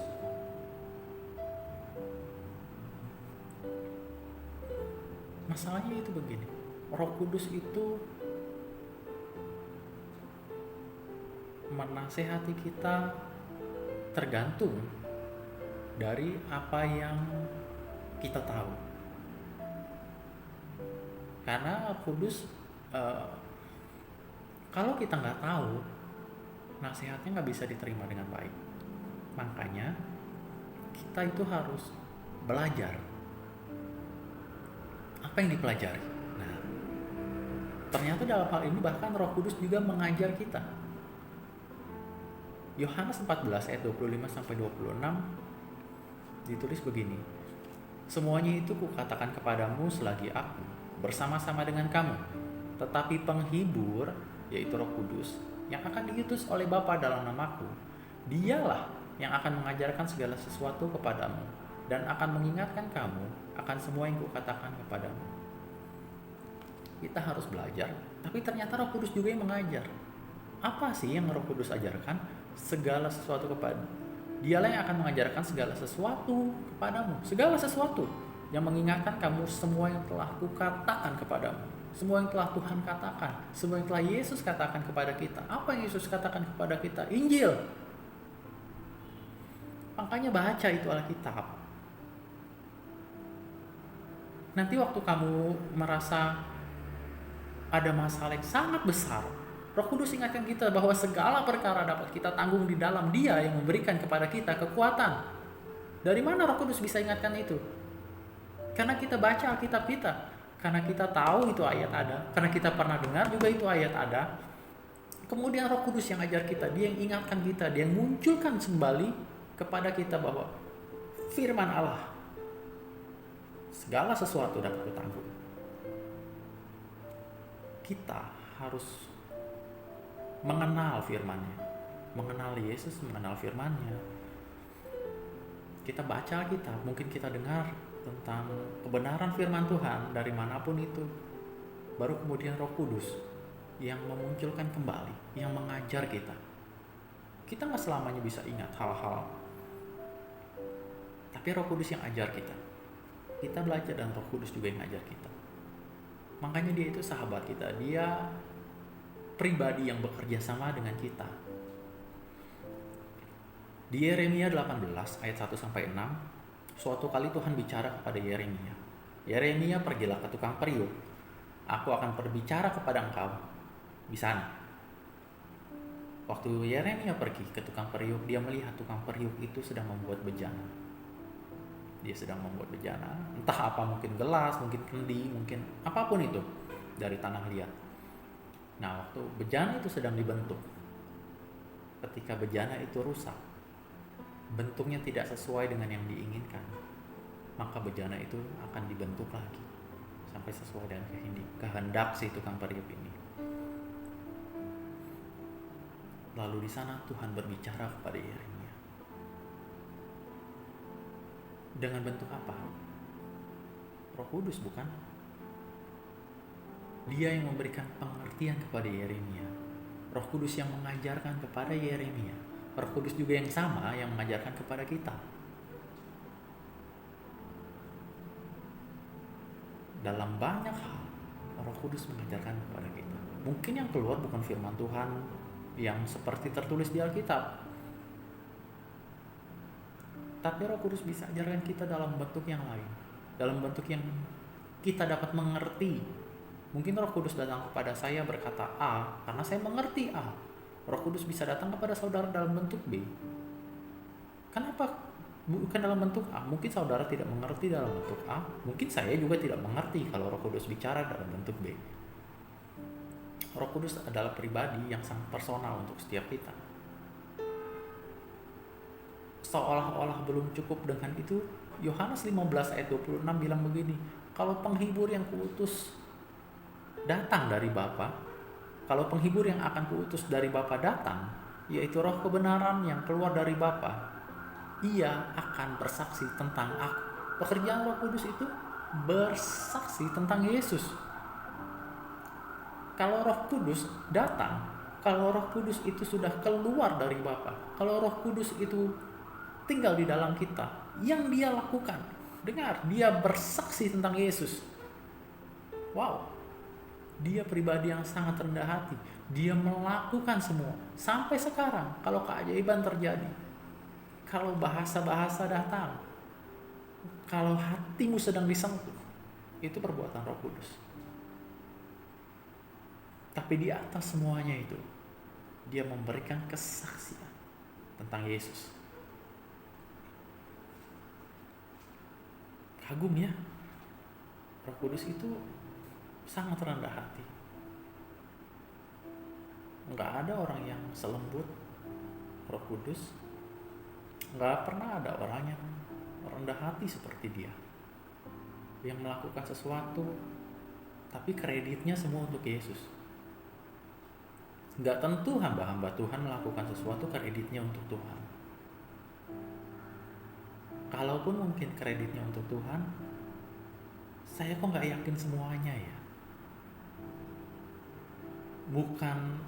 Masalahnya itu begini, Roh Kudus itu menasehati kita tergantung dari apa yang kita tahu. Karena Kudus kalau kita nggak tahu, nasihatnya nggak bisa diterima dengan baik. Makanya kita itu harus belajar. Apa yang dipelajari? Nah, ternyata dalam hal ini bahkan Roh Kudus juga mengajar kita. Yohanes 14 ayat 25-26 ditulis begini, semuanya itu kukatakan kepadamu selagi aku bersama-sama dengan kamu, tetapi penghibur, yaitu Roh Kudus, yang akan diutus oleh Bapa dalam namaku, dialah yang akan mengajarkan segala sesuatu kepadamu dan akan mengingatkan kamu akan semua yang kukatakan kepadamu. Kita harus belajar, tapi ternyata Roh Kudus juga yang mengajar. Apa sih yang Roh Kudus ajarkan? Segala sesuatu kepada Dialah yang akan mengajarkan segala sesuatu kepadamu. Segala sesuatu yang mengingatkan kamu semua yang telah kukatakan kepadamu. Semua yang telah Tuhan katakan, semua yang telah Yesus katakan kepada kita. Apa yang Yesus katakan kepada kita? Injil. Makanya baca itu Alkitab. Nanti waktu kamu merasa ada masalah yang sangat besar, Roh Kudus ingatkan kita bahwa segala perkara dapat kita tanggung di dalam Dia yang memberikan kepada kita kekuatan. Dari mana Roh Kudus bisa ingatkan itu? Karena kita baca Alkitab kita, karena kita tahu itu ayat ada, karena kita pernah dengar juga itu ayat ada. Kemudian Roh Kudus yang ajar kita, Dia yang ingatkan kita, Dia yang munculkan kembali kepada kita bahwa firman Allah, segala sesuatu dapat ditanggung. Kita harus mengenal firman-Nya, mengenal Yesus, mengenal firman-Nya. Kita baca Alkitab, mungkin kita dengar tentang kebenaran firman Tuhan dari manapun itu. Baru kemudian Roh Kudus yang memunculkan kembali, yang mengajar kita. Kita gak selamanya bisa ingat hal-hal, tapi Roh Kudus yang ajar kita. Kita belajar dan Roh Kudus juga yang ajar kita. Makanya Dia itu sahabat kita, Dia pribadi yang bekerja sama dengan kita. Di Yeremia 18 ayat 1-6, suatu kali Tuhan bicara kepada Yeremia. Yeremia, pergilah ke tukang periuk. Aku akan berbicara kepada engkau di sana. Waktu Yeremia pergi ke tukang periuk, dia melihat tukang periuk itu sedang membuat bejana. Dia sedang membuat bejana, entah apa, mungkin gelas, mungkin kendi, mungkin apapun itu dari tanah liat. Nah, waktu bejana itu sedang dibentuk, ketika bejana itu rusak, bentuknya tidak sesuai dengan yang diinginkan, maka bejana itu akan dibentuk lagi sampai sesuai dengan kehendak si tukang periuk ini. Lalu di sana Tuhan berbicara kepada Yeremia. Dengan bentuk apa? Roh Kudus, bukan? Dia yang memberikan pengertian kepada Yeremia. Roh Kudus yang mengajarkan kepada Yeremia. Roh Kudus juga yang sama yang mengajarkan kepada kita. Dalam banyak hal, Roh Kudus mengajarkan kepada kita. Mungkin yang keluar bukan firman Tuhan yang seperti tertulis di Alkitab, tapi Roh Kudus bisa ajarkan kita dalam bentuk yang lain, dalam bentuk yang kita dapat mengerti. Mungkin Roh Kudus datang kepada saya berkata A karena saya mengerti A. Roh Kudus bisa datang kepada saudara dalam bentuk B. Kenapa bukan dalam bentuk A? Mungkin saudara tidak mengerti dalam bentuk A, mungkin saya juga tidak mengerti kalau Roh Kudus bicara dalam bentuk B. Roh Kudus adalah pribadi yang sangat personal untuk setiap kita. Seolah-olah belum cukup dengan itu, Yohanes 15 ayat 26 bilang begini, kalau penghibur yang kuutus datang dari Bapa, kalau penghibur yang akan kuutus dari Bapa datang, yaitu Roh kebenaran yang keluar dari Bapa, Ia akan bersaksi tentang aku. Pekerjaan Roh Kudus itu bersaksi tentang Yesus. Kalau Roh Kudus datang, kalau Roh Kudus itu sudah keluar dari Bapa, kalau Roh Kudus itu tinggal di dalam kita, yang Dia lakukan, dengar, Dia bersaksi tentang Yesus. Wow, Dia pribadi yang sangat rendah hati. Dia melakukan semua. Sampai sekarang, kalau keajaiban terjadi, kalau bahasa-bahasa datang, kalau hatimu sedang disentuh, itu perbuatan Roh Kudus. Tapi di atas semuanya itu, Dia memberikan kesaksian tentang Yesus. Kagum ya, Roh Kudus itu sangat rendah hati. Nggak ada orang yang selembut Roh Kudus. Nggak pernah ada orang yang rendah hati seperti Dia, yang melakukan sesuatu tapi kreditnya semua untuk Yesus. Nggak tentu hamba-hamba Tuhan melakukan sesuatu kreditnya untuk Tuhan. Kalaupun mungkin kreditnya untuk Tuhan, saya kok nggak yakin semuanya ya. Bukan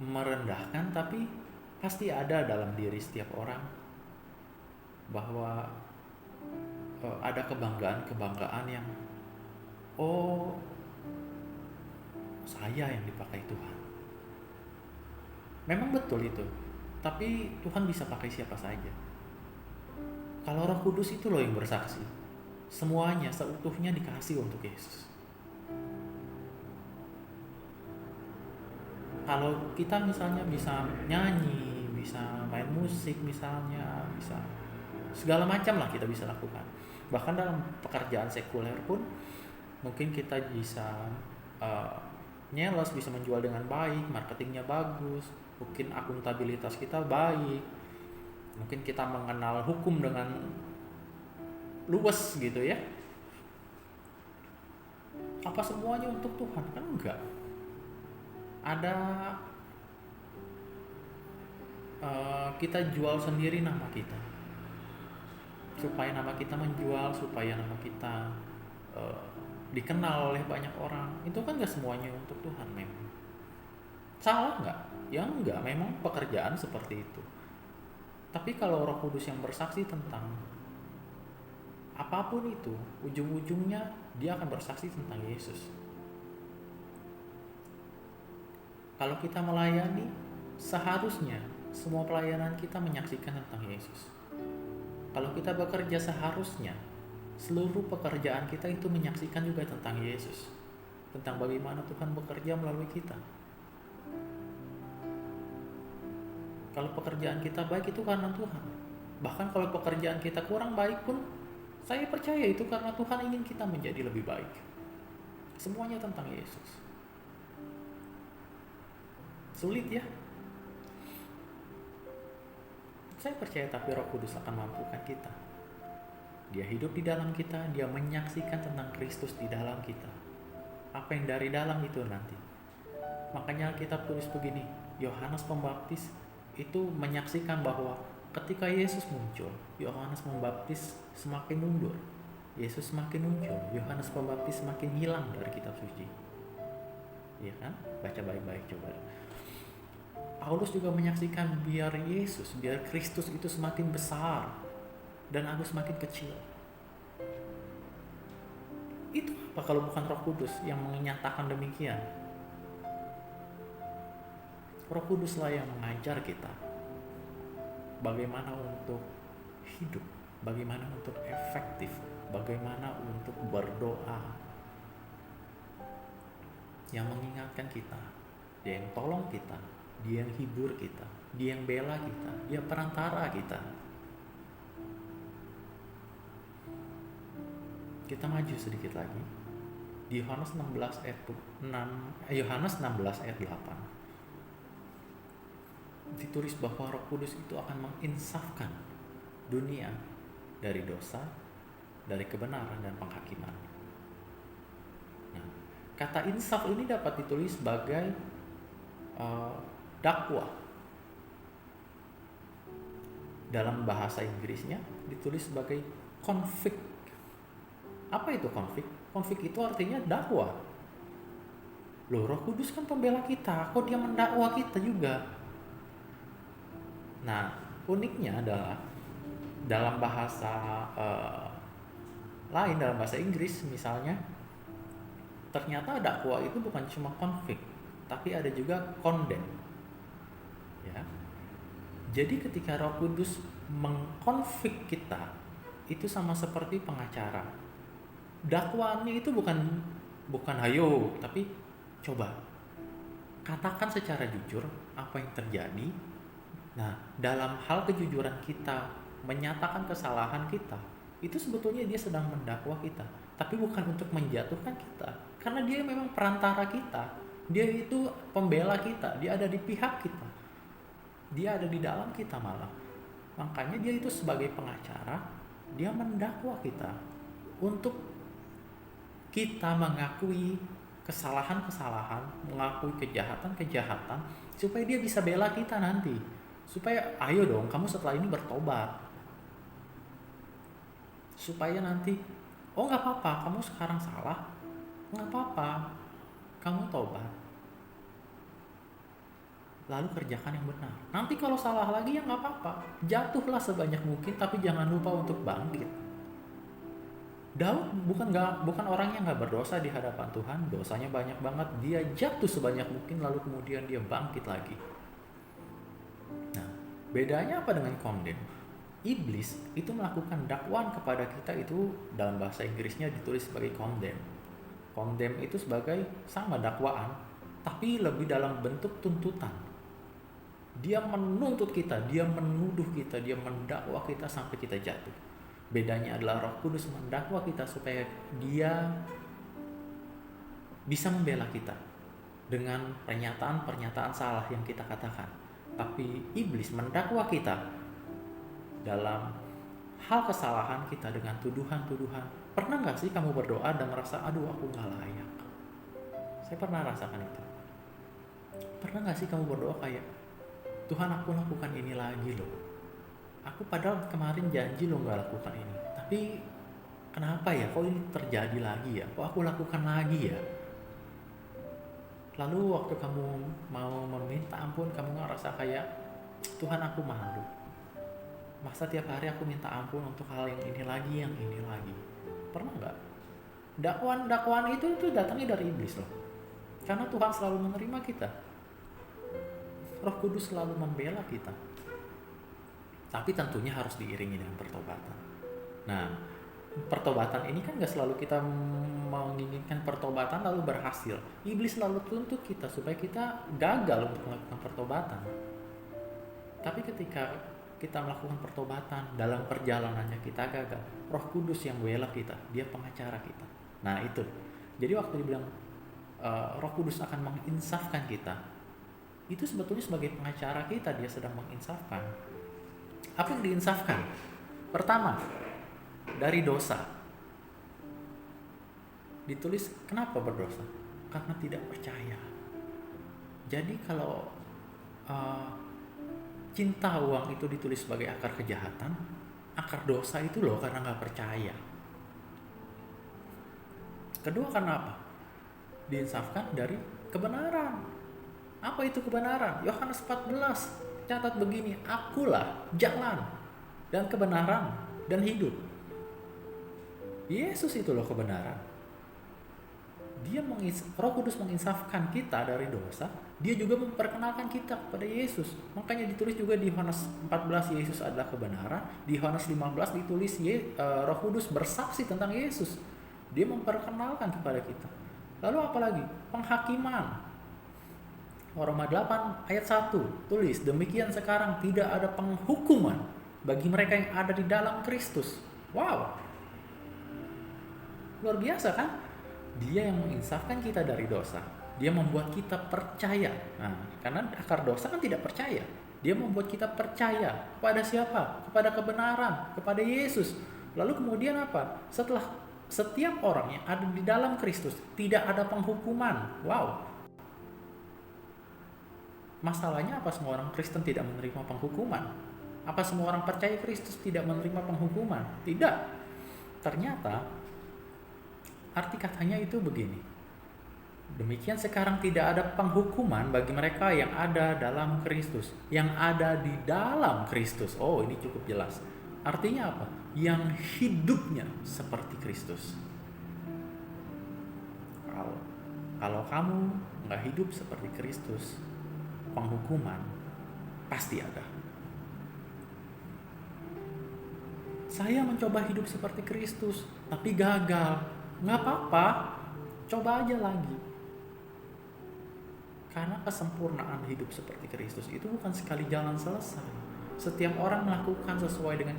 merendahkan, tapi pasti ada dalam diri setiap orang bahwa ada kebanggaan yang oh, saya yang dipakai Tuhan. Memang betul itu, tapi Tuhan bisa pakai siapa saja. Kalau Roh Kudus itu loh yang bersaksi, semuanya seutuhnya dikasih untuk Yesus. Kalau kita misalnya bisa nyanyi, bisa main musik misalnya, bisa segala macam lah kita bisa lakukan. Bahkan dalam pekerjaan sekuler pun mungkin kita bisa nyeles, bisa menjual dengan baik, marketingnya bagus, mungkin akuntabilitas kita baik, mungkin kita mengenal hukum dengan luwes gitu ya. Apa semuanya untuk Tuhan? Kan enggak. Ada kita jual sendiri nama kita, supaya nama kita menjual, supaya nama kita dikenal oleh banyak orang. Itu kan gak semuanya untuk Tuhan memang. Salah nggak? Ya enggak, memang pekerjaan seperti itu. Tapi kalau Roh Kudus yang bersaksi tentang apapun itu, ujung-ujungnya dia akan bersaksi tentang Yesus. Kalau kita melayani, seharusnya semua pelayanan kita menyaksikan tentang Yesus. Kalau kita bekerja, seharusnya seluruh pekerjaan kita itu menyaksikan juga tentang Yesus, tentang bagaimana Tuhan bekerja melalui kita. Kalau pekerjaan kita baik, itu karena Tuhan. Bahkan kalau pekerjaan kita kurang baik pun, saya percaya itu karena Tuhan ingin kita menjadi lebih baik. Semuanya tentang Yesus. Sulit ya? Saya percaya, tapi Roh Kudus akan mampukan kita. Dia hidup di dalam kita, dia menyaksikan tentang Kristus di dalam kita. Apa yang dari dalam itu nanti. Makanya Alkitab tulis begini, Yohanes Pembaptis itu menyaksikan bahwa ketika Yesus muncul, Yohanes Pembaptis semakin mundur. Yesus semakin muncul, Yohanes Pembaptis semakin hilang dari kitab suci. Iya kan? Baca baik-baik coba. Paulus juga menyaksikan biar Yesus, biar Kristus itu semakin besar dan aku semakin kecil. Itu apa kalau bukan Roh Kudus yang menyatakan demikian? Roh Kuduslah yang mengajar kita bagaimana untuk hidup, bagaimana untuk efektif, bagaimana untuk berdoa. Yang mengingatkan kita, dia yang tolong kita, dia yang hibur kita, dia yang bela kita, dia perantara kita. Kita maju sedikit lagi di Yohanes 16 ayat 8. Ditulis bahwa Roh Kudus itu akan menginsafkan dunia dari dosa, dari kebenaran dan penghakiman. Nah, kata insaf ini dapat ditulis sebagai dakwah. Dalam bahasa Inggrisnya ditulis sebagai convict. Apa itu convict? Convict itu artinya dakwah. Loh, Roh Kudus kan pembela kita, kok dia mendakwa kita juga? Nah, uniknya adalah dalam bahasa lain, dalam bahasa Inggris misalnya, ternyata dakwah itu bukan cuma convict, tapi ada juga condemn. Ya. Jadi ketika Roh Kudus mengkonflik kita, itu sama seperti pengacara. Dakwaannya itu bukan hayo, tapi coba katakan secara jujur apa yang terjadi. Nah, dalam hal kejujuran kita menyatakan kesalahan kita, itu sebetulnya dia sedang mendakwa kita, tapi bukan untuk menjatuhkan kita, karena dia memang perantara kita. Dia itu pembela kita, dia ada di pihak kita, dia ada di dalam kita malah. Makanya dia itu sebagai pengacara, dia mendakwa kita untuk kita mengakui kesalahan-kesalahan, mengakui kejahatan-kejahatan, supaya dia bisa bela kita nanti. Supaya ayo dong, kamu setelah ini bertobat. supaya nanti, oh nggak apa-apa, kamu sekarang salah, nggak apa-apa, kamu tobat, lalu kerjakan yang benar. Nanti kalau salah lagi ya nggak apa-apa, jatuhlah sebanyak mungkin, tapi jangan lupa untuk bangkit. Daud bukan orang yang nggak berdosa di hadapan Tuhan, dosanya banyak banget, dia jatuh sebanyak mungkin lalu kemudian dia bangkit lagi. Nah, bedanya apa dengan kondem? Iblis itu melakukan dakwaan kepada kita, itu dalam bahasa Inggrisnya ditulis sebagai kondem. Kondem itu sebagai sama dakwaan, tapi lebih dalam bentuk tuntutan. Dia menuntut kita, dia menuduh kita, dia mendakwa kita sampai kita jatuh. Bedanya adalah Roh Kudus mendakwa kita supaya dia bisa membela kita dengan pernyataan-pernyataan salah yang kita katakan. Tapi iblis mendakwa kita dalam hal kesalahan kita dengan tuduhan-tuduhan. Pernah gak sih kamu berdoa dan merasa, aduh aku gak layak? Saya pernah rasakan itu. Pernah gak sih kamu berdoa kayak, Tuhan aku lakukan ini lagi loh, aku padahal kemarin janji lo gak lakukan ini, tapi kenapa ya kok ini terjadi lagi ya, kok aku lakukan lagi ya? Lalu waktu kamu mau meminta ampun, kamu ngerasa kayak, Tuhan aku malu, masa tiap hari aku minta ampun untuk hal yang ini lagi, yang ini lagi. Pernah gak? Dakwaan itu datangnya dari iblis loh, karena Tuhan selalu menerima kita, Roh Kudus selalu membela kita. Tapi tentunya harus diiringi dengan pertobatan. Nah, pertobatan ini kan gak selalu kita menginginkan pertobatan lalu berhasil. Iblis selalu tuntut kita supaya kita gagal untuk melakukan pertobatan. Tapi ketika kita melakukan pertobatan, dalam perjalanannya kita gagal, Roh Kudus yang bela kita, dia pengacara kita. Nah itu, jadi waktu dibilang Roh Kudus akan menginsafkan kita, itu sebetulnya sebagai pengacara kita, dia sedang menginsafkan. Apa yang diinsafkan? Pertama, dari dosa. Ditulis kenapa berdosa? Karena tidak percaya. Jadi kalau cinta uang itu ditulis sebagai akar kejahatan, akar dosa itu loh karena gak percaya. Kedua karena apa? Diinsafkan dari kebenaran. Apa itu kebenaran? Yohanes 14 catat begini, akulah jalan dan kebenaran dan hidup. Yesus itu loh kebenaran. Roh Kudus menginsafkan kita dari dosa, dia juga memperkenalkan kita kepada Yesus. Makanya ditulis juga di Yohanes 14 Yesus adalah kebenaran, di Yohanes 15 ditulis Roh Kudus bersaksi tentang Yesus. Dia memperkenalkan kepada kita. Lalu apalagi? Penghakiman. Roma 8 ayat 1 tulis, demikian sekarang tidak ada penghukuman bagi mereka yang ada di dalam Kristus. Wow, luar biasa kan? Dia yang menginsafkan kita dari dosa, dia membuat kita percaya. Nah, karena akar dosa kan tidak percaya, dia membuat kita percaya kepada siapa? Kepada kebenaran, kepada Yesus. Lalu kemudian apa? Setelah setiap orang yang ada di dalam Kristus tidak ada penghukuman. Wow. Masalahnya apa semua orang Kristen tidak menerima penghukuman? Apa semua orang percaya Kristus tidak menerima penghukuman? Tidak. Ternyata arti katanya itu begini. Demikian sekarang tidak ada penghukuman bagi mereka yang ada dalam Kristus, yang ada di dalam Kristus. Oh, ini cukup jelas. Artinya apa? Yang hidupnya seperti Kristus. Kalau kamu nggak hidup seperti Kristus, penghukuman pasti ada. Saya mencoba hidup seperti Kristus, tapi gagal. Nggak apa-apa, coba aja lagi. Karena kesempurnaan hidup seperti Kristus itu bukan sekali jalan selesai. Setiap orang melakukan sesuai dengan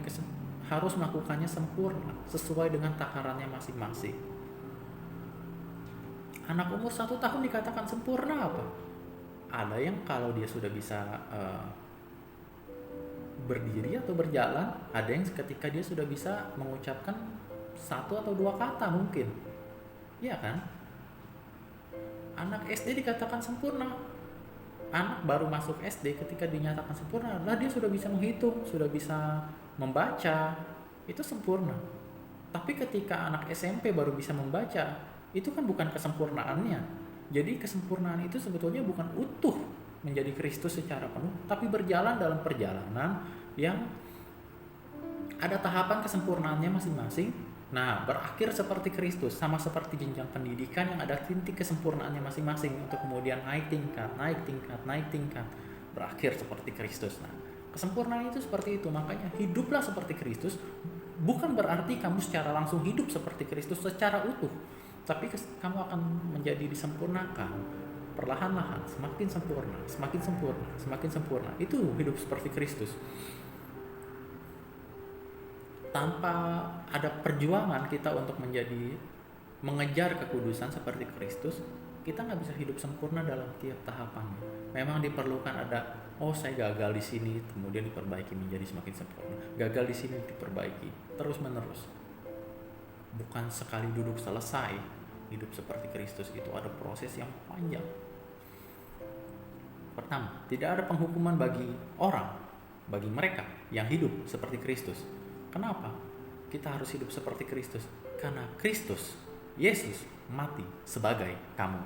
harus melakukannya sempurna, sesuai dengan takarannya masing-masing. Anak umur 1 tahun dikatakan sempurna apa? Ada yang kalau dia sudah bisa berdiri atau berjalan, ada yang ketika dia sudah bisa mengucapkan 1 atau 2 kata mungkin. Iya kan? Anak SD dikatakan sempurna. Anak baru masuk SD ketika dinyatakan sempurna, lah dia sudah bisa menghitung, sudah bisa membaca. Itu sempurna. Tapi ketika anak SMP baru bisa membaca, itu kan bukan kesempurnaannya. Jadi kesempurnaan itu sebetulnya bukan utuh menjadi Kristus secara penuh, tapi berjalan dalam perjalanan yang ada tahapan kesempurnaannya masing-masing. Nah, berakhir seperti Kristus, sama seperti jenjang pendidikan yang ada titik kesempurnaannya masing-masing untuk kemudian naik tingkat, berakhir seperti Kristus. Nah, kesempurnaan itu seperti itu, makanya hiduplah seperti Kristus. Bukan berarti kamu secara langsung hidup seperti Kristus secara utuh, tapi kamu akan menjadi disempurnakan perlahan-lahan, semakin sempurna, semakin sempurna, semakin sempurna. Itu hidup seperti Kristus. Tanpa ada perjuangan kita untuk mengejar kekudusan seperti Kristus, kita nggak bisa hidup sempurna dalam tiap tahapannya. Memang diperlukan ada, saya gagal di sini, kemudian diperbaiki menjadi semakin sempurna. Gagal di sini diperbaiki, terus menerus. Bukan sekali duduk selesai. Hidup seperti Kristus itu ada proses yang panjang. Pertama, tidak ada penghukuman bagi mereka yang hidup seperti Kristus. Kenapa kita harus hidup seperti Kristus? Karena Kristus, Yesus, mati sebagai kamu.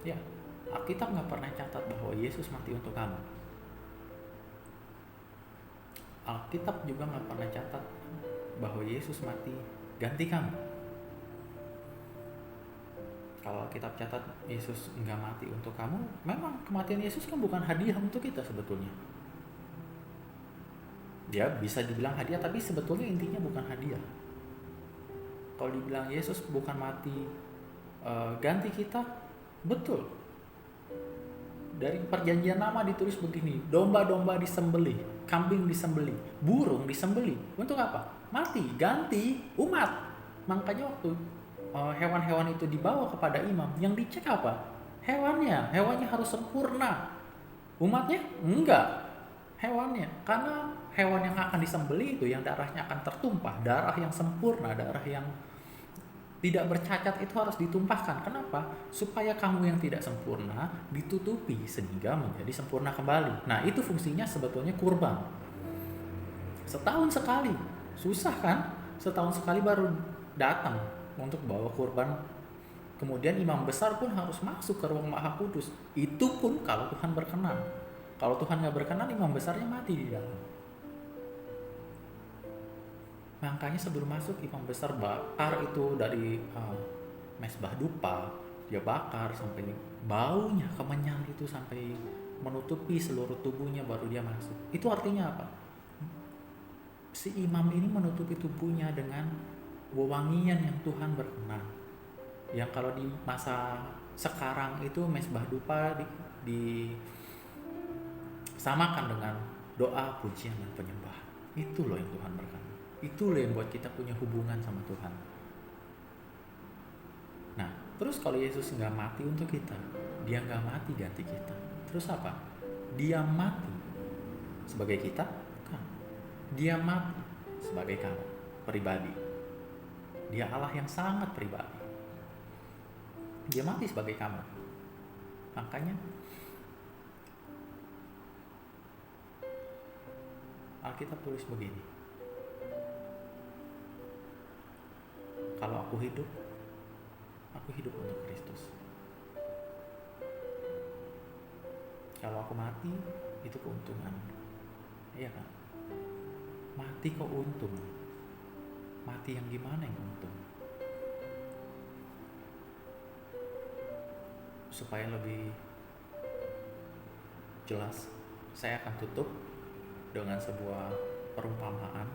Ya, Alkitab nggak pernah catat bahwa Yesus mati untuk kamu. Alkitab juga nggak pernah catat bahwa Yesus mati ganti kamu. Kalau Alkitab catat Yesus nggak mati untuk kamu, memang kematian Yesus kan bukan hadiah untuk kita sebetulnya. Dia bisa dibilang hadiah, tapi sebetulnya intinya bukan hadiah. Kalau dibilang Yesus bukan mati ganti kita, betul. Dari perjanjian lama ditulis begini, domba-domba disembelih, kambing disembelih, burung disembelih. Untuk apa? Mati, ganti umat. Makanya waktu hewan-hewan itu dibawa kepada imam, yang dicek apa? Hewannya harus sempurna. Umatnya? Enggak. Hewannya, karena hewan yang akan disembelih itu yang darahnya akan tertumpah, darah yang sempurna, darah yang tidak bercacat itu harus ditumpahkan. Kenapa? Supaya kamu yang tidak sempurna ditutupi sehingga menjadi sempurna kembali. Nah, itu fungsinya sebetulnya kurban. Setahun sekali, susah kan? Setahun sekali baru datang untuk bawa kurban. Kemudian imam besar pun harus masuk ke ruang Maha Kudus. Itu pun kalau Tuhan berkenan. Kalau Tuhan gak berkenan, imam besarnya mati di dalam. Makanya sebelum masuk, imam besar bakar itu dari mesbah dupa. Dia bakar sampai baunya kemenyan itu sampai menutupi seluruh tubuhnya, baru dia masuk. Itu artinya apa? Si imam ini menutupi tubuhnya dengan wewangian yang Tuhan berkenan. Yang kalau di masa sekarang itu mesbah dupa disamakan dengan doa, pujian, dan penyembahan. Itu loh yang Tuhan berkenan. Itu loh yang buat kita punya hubungan sama Tuhan. Nah, terus kalau Yesus nggak mati untuk kita, dia nggak mati ganti kita. Terus apa? Dia mati sebagai kita? Bukan. Dia mati sebagai kamu, pribadi. Dia Allah yang sangat pribadi. Dia mati sebagai kamu. Makanya Alkitab tulis begini, kalau aku hidup untuk Kristus. Kalau aku mati, itu keuntungan. Iya kan? Mati kok untung? Mati yang gimana yang untung? Supaya lebih jelas, saya akan tutup dengan sebuah perumpamaan.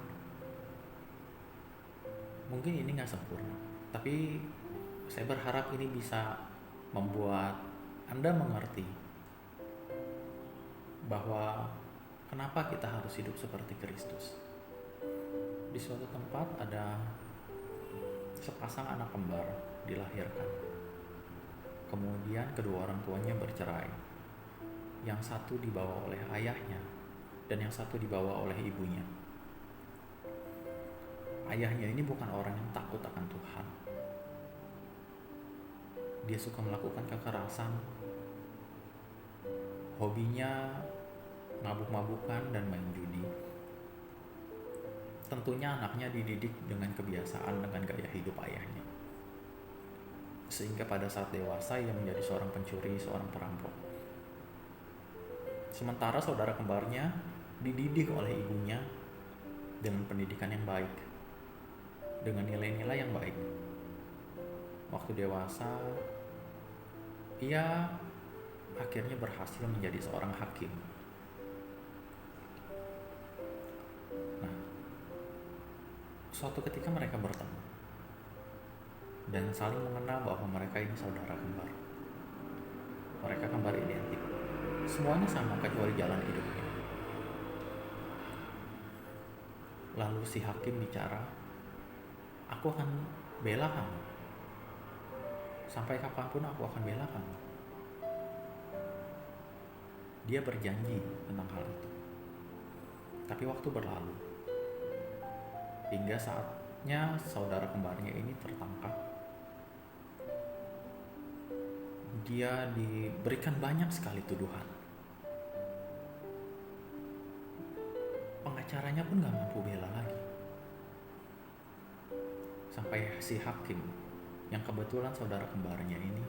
Mungkin ini gak sempurna, tapi saya berharap ini bisa membuat Anda mengerti bahwa kenapa kita harus hidup seperti Kristus. Di suatu tempat ada sepasang anak kembar dilahirkan. Kemudian kedua orang tuanya bercerai. Yang satu dibawa oleh ayahnya dan yang satu dibawa oleh ibunya. Ayahnya ini bukan orang yang takut akan Tuhan. Dia suka melakukan kekerasan. Hobinya mabuk-mabukan dan main judi. tentunya anaknya dididik dengan kebiasaan dengan gaya hidup ayahnya. Sehingga pada saat dewasa ia menjadi seorang pencuri, seorang perampok. Sementara saudara kembarnya dididik oleh ibunya dengan pendidikan yang baik, dengan nilai-nilai yang baik. Waktu dewasa, ia akhirnya berhasil menjadi seorang hakim. Nah, suatu ketika mereka bertemu dan saling mengenal bahwa mereka ini saudara kembar. Mereka kembar identik. Semuanya sama kecuali jalan hidupnya. Lalu si hakim bicara, aku akan bela kamu. Sampai kapanpun aku akan bela kamu. Dia berjanji tentang hal itu. Tapi waktu berlalu. Hingga saatnya saudara kembarnya ini tertangkap. Dia diberikan banyak sekali tuduhan. Pengacaranya pun gak mampu bela lagi. Sampai si hakim, yang kebetulan saudara kembarnya ini,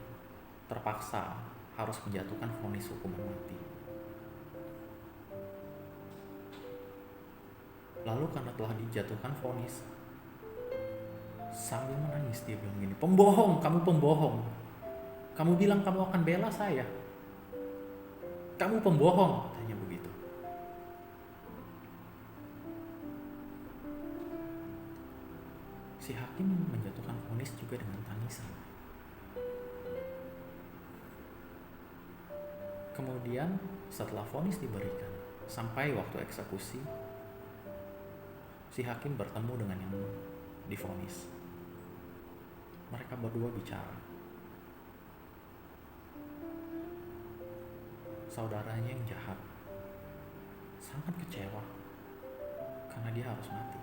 terpaksa harus menjatuhkan vonis hukuman mati. Lalu karena telah dijatuhkan vonis, sambil menangis dia bilang gini, pembohong, kamu pembohong. Kamu bilang kamu akan bela saya. Kamu pembohong, katanya begitu. Si hakim menjatuhkan vonis juga dengan tangisan. Kemudian setelah vonis diberikan, sampai waktu eksekusi, si hakim bertemu dengan yang divonis. Mereka berdua bicara. Saudaranya yang jahat sangat kecewa karena dia harus mati.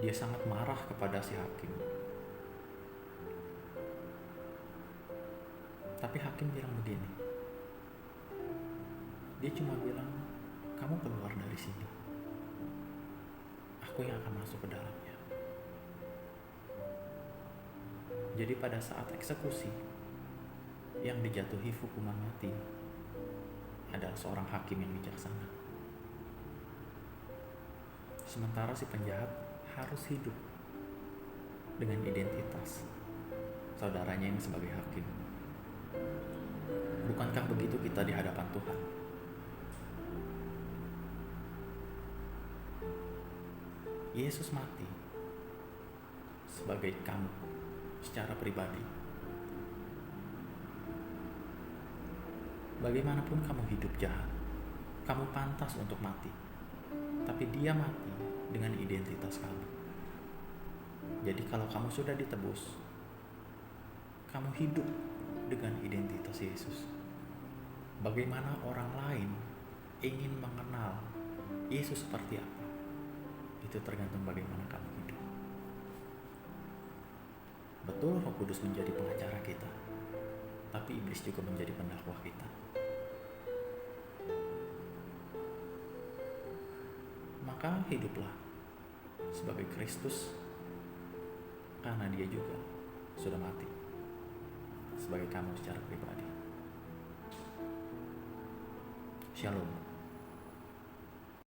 Dia sangat marah kepada si hakim. Tapi hakim bilang begini. Dia cuma bilang, kamu keluar dari sini. Aku yang akan masuk ke dalamnya. Jadi pada saat eksekusi, yang dijatuhi hukuman mati adalah seorang hakim yang bijaksana. Sementara si penjahat harus hidup dengan identitas saudaranya yang sebagai hakim. Bukankah begitu kita di hadapan Tuhan? Yesus mati sebagai kamu secara pribadi. Bagaimanapun kamu hidup jahat, kamu pantas untuk mati. Tapi dia mati dengan identitas kamu. Jadi kalau kamu sudah ditebus, kamu hidup dengan identitas Yesus. Bagaimana orang lain ingin mengenal Yesus seperti apa, itu tergantung bagaimana kamu hidup. Betul, Roh Kudus menjadi pengacara kita, tapi iblis juga menjadi pendakwah kita. Maka hiduplah sebagai Kristus, karena dia juga sudah mati sebagai kamu secara pribadi. Shalom.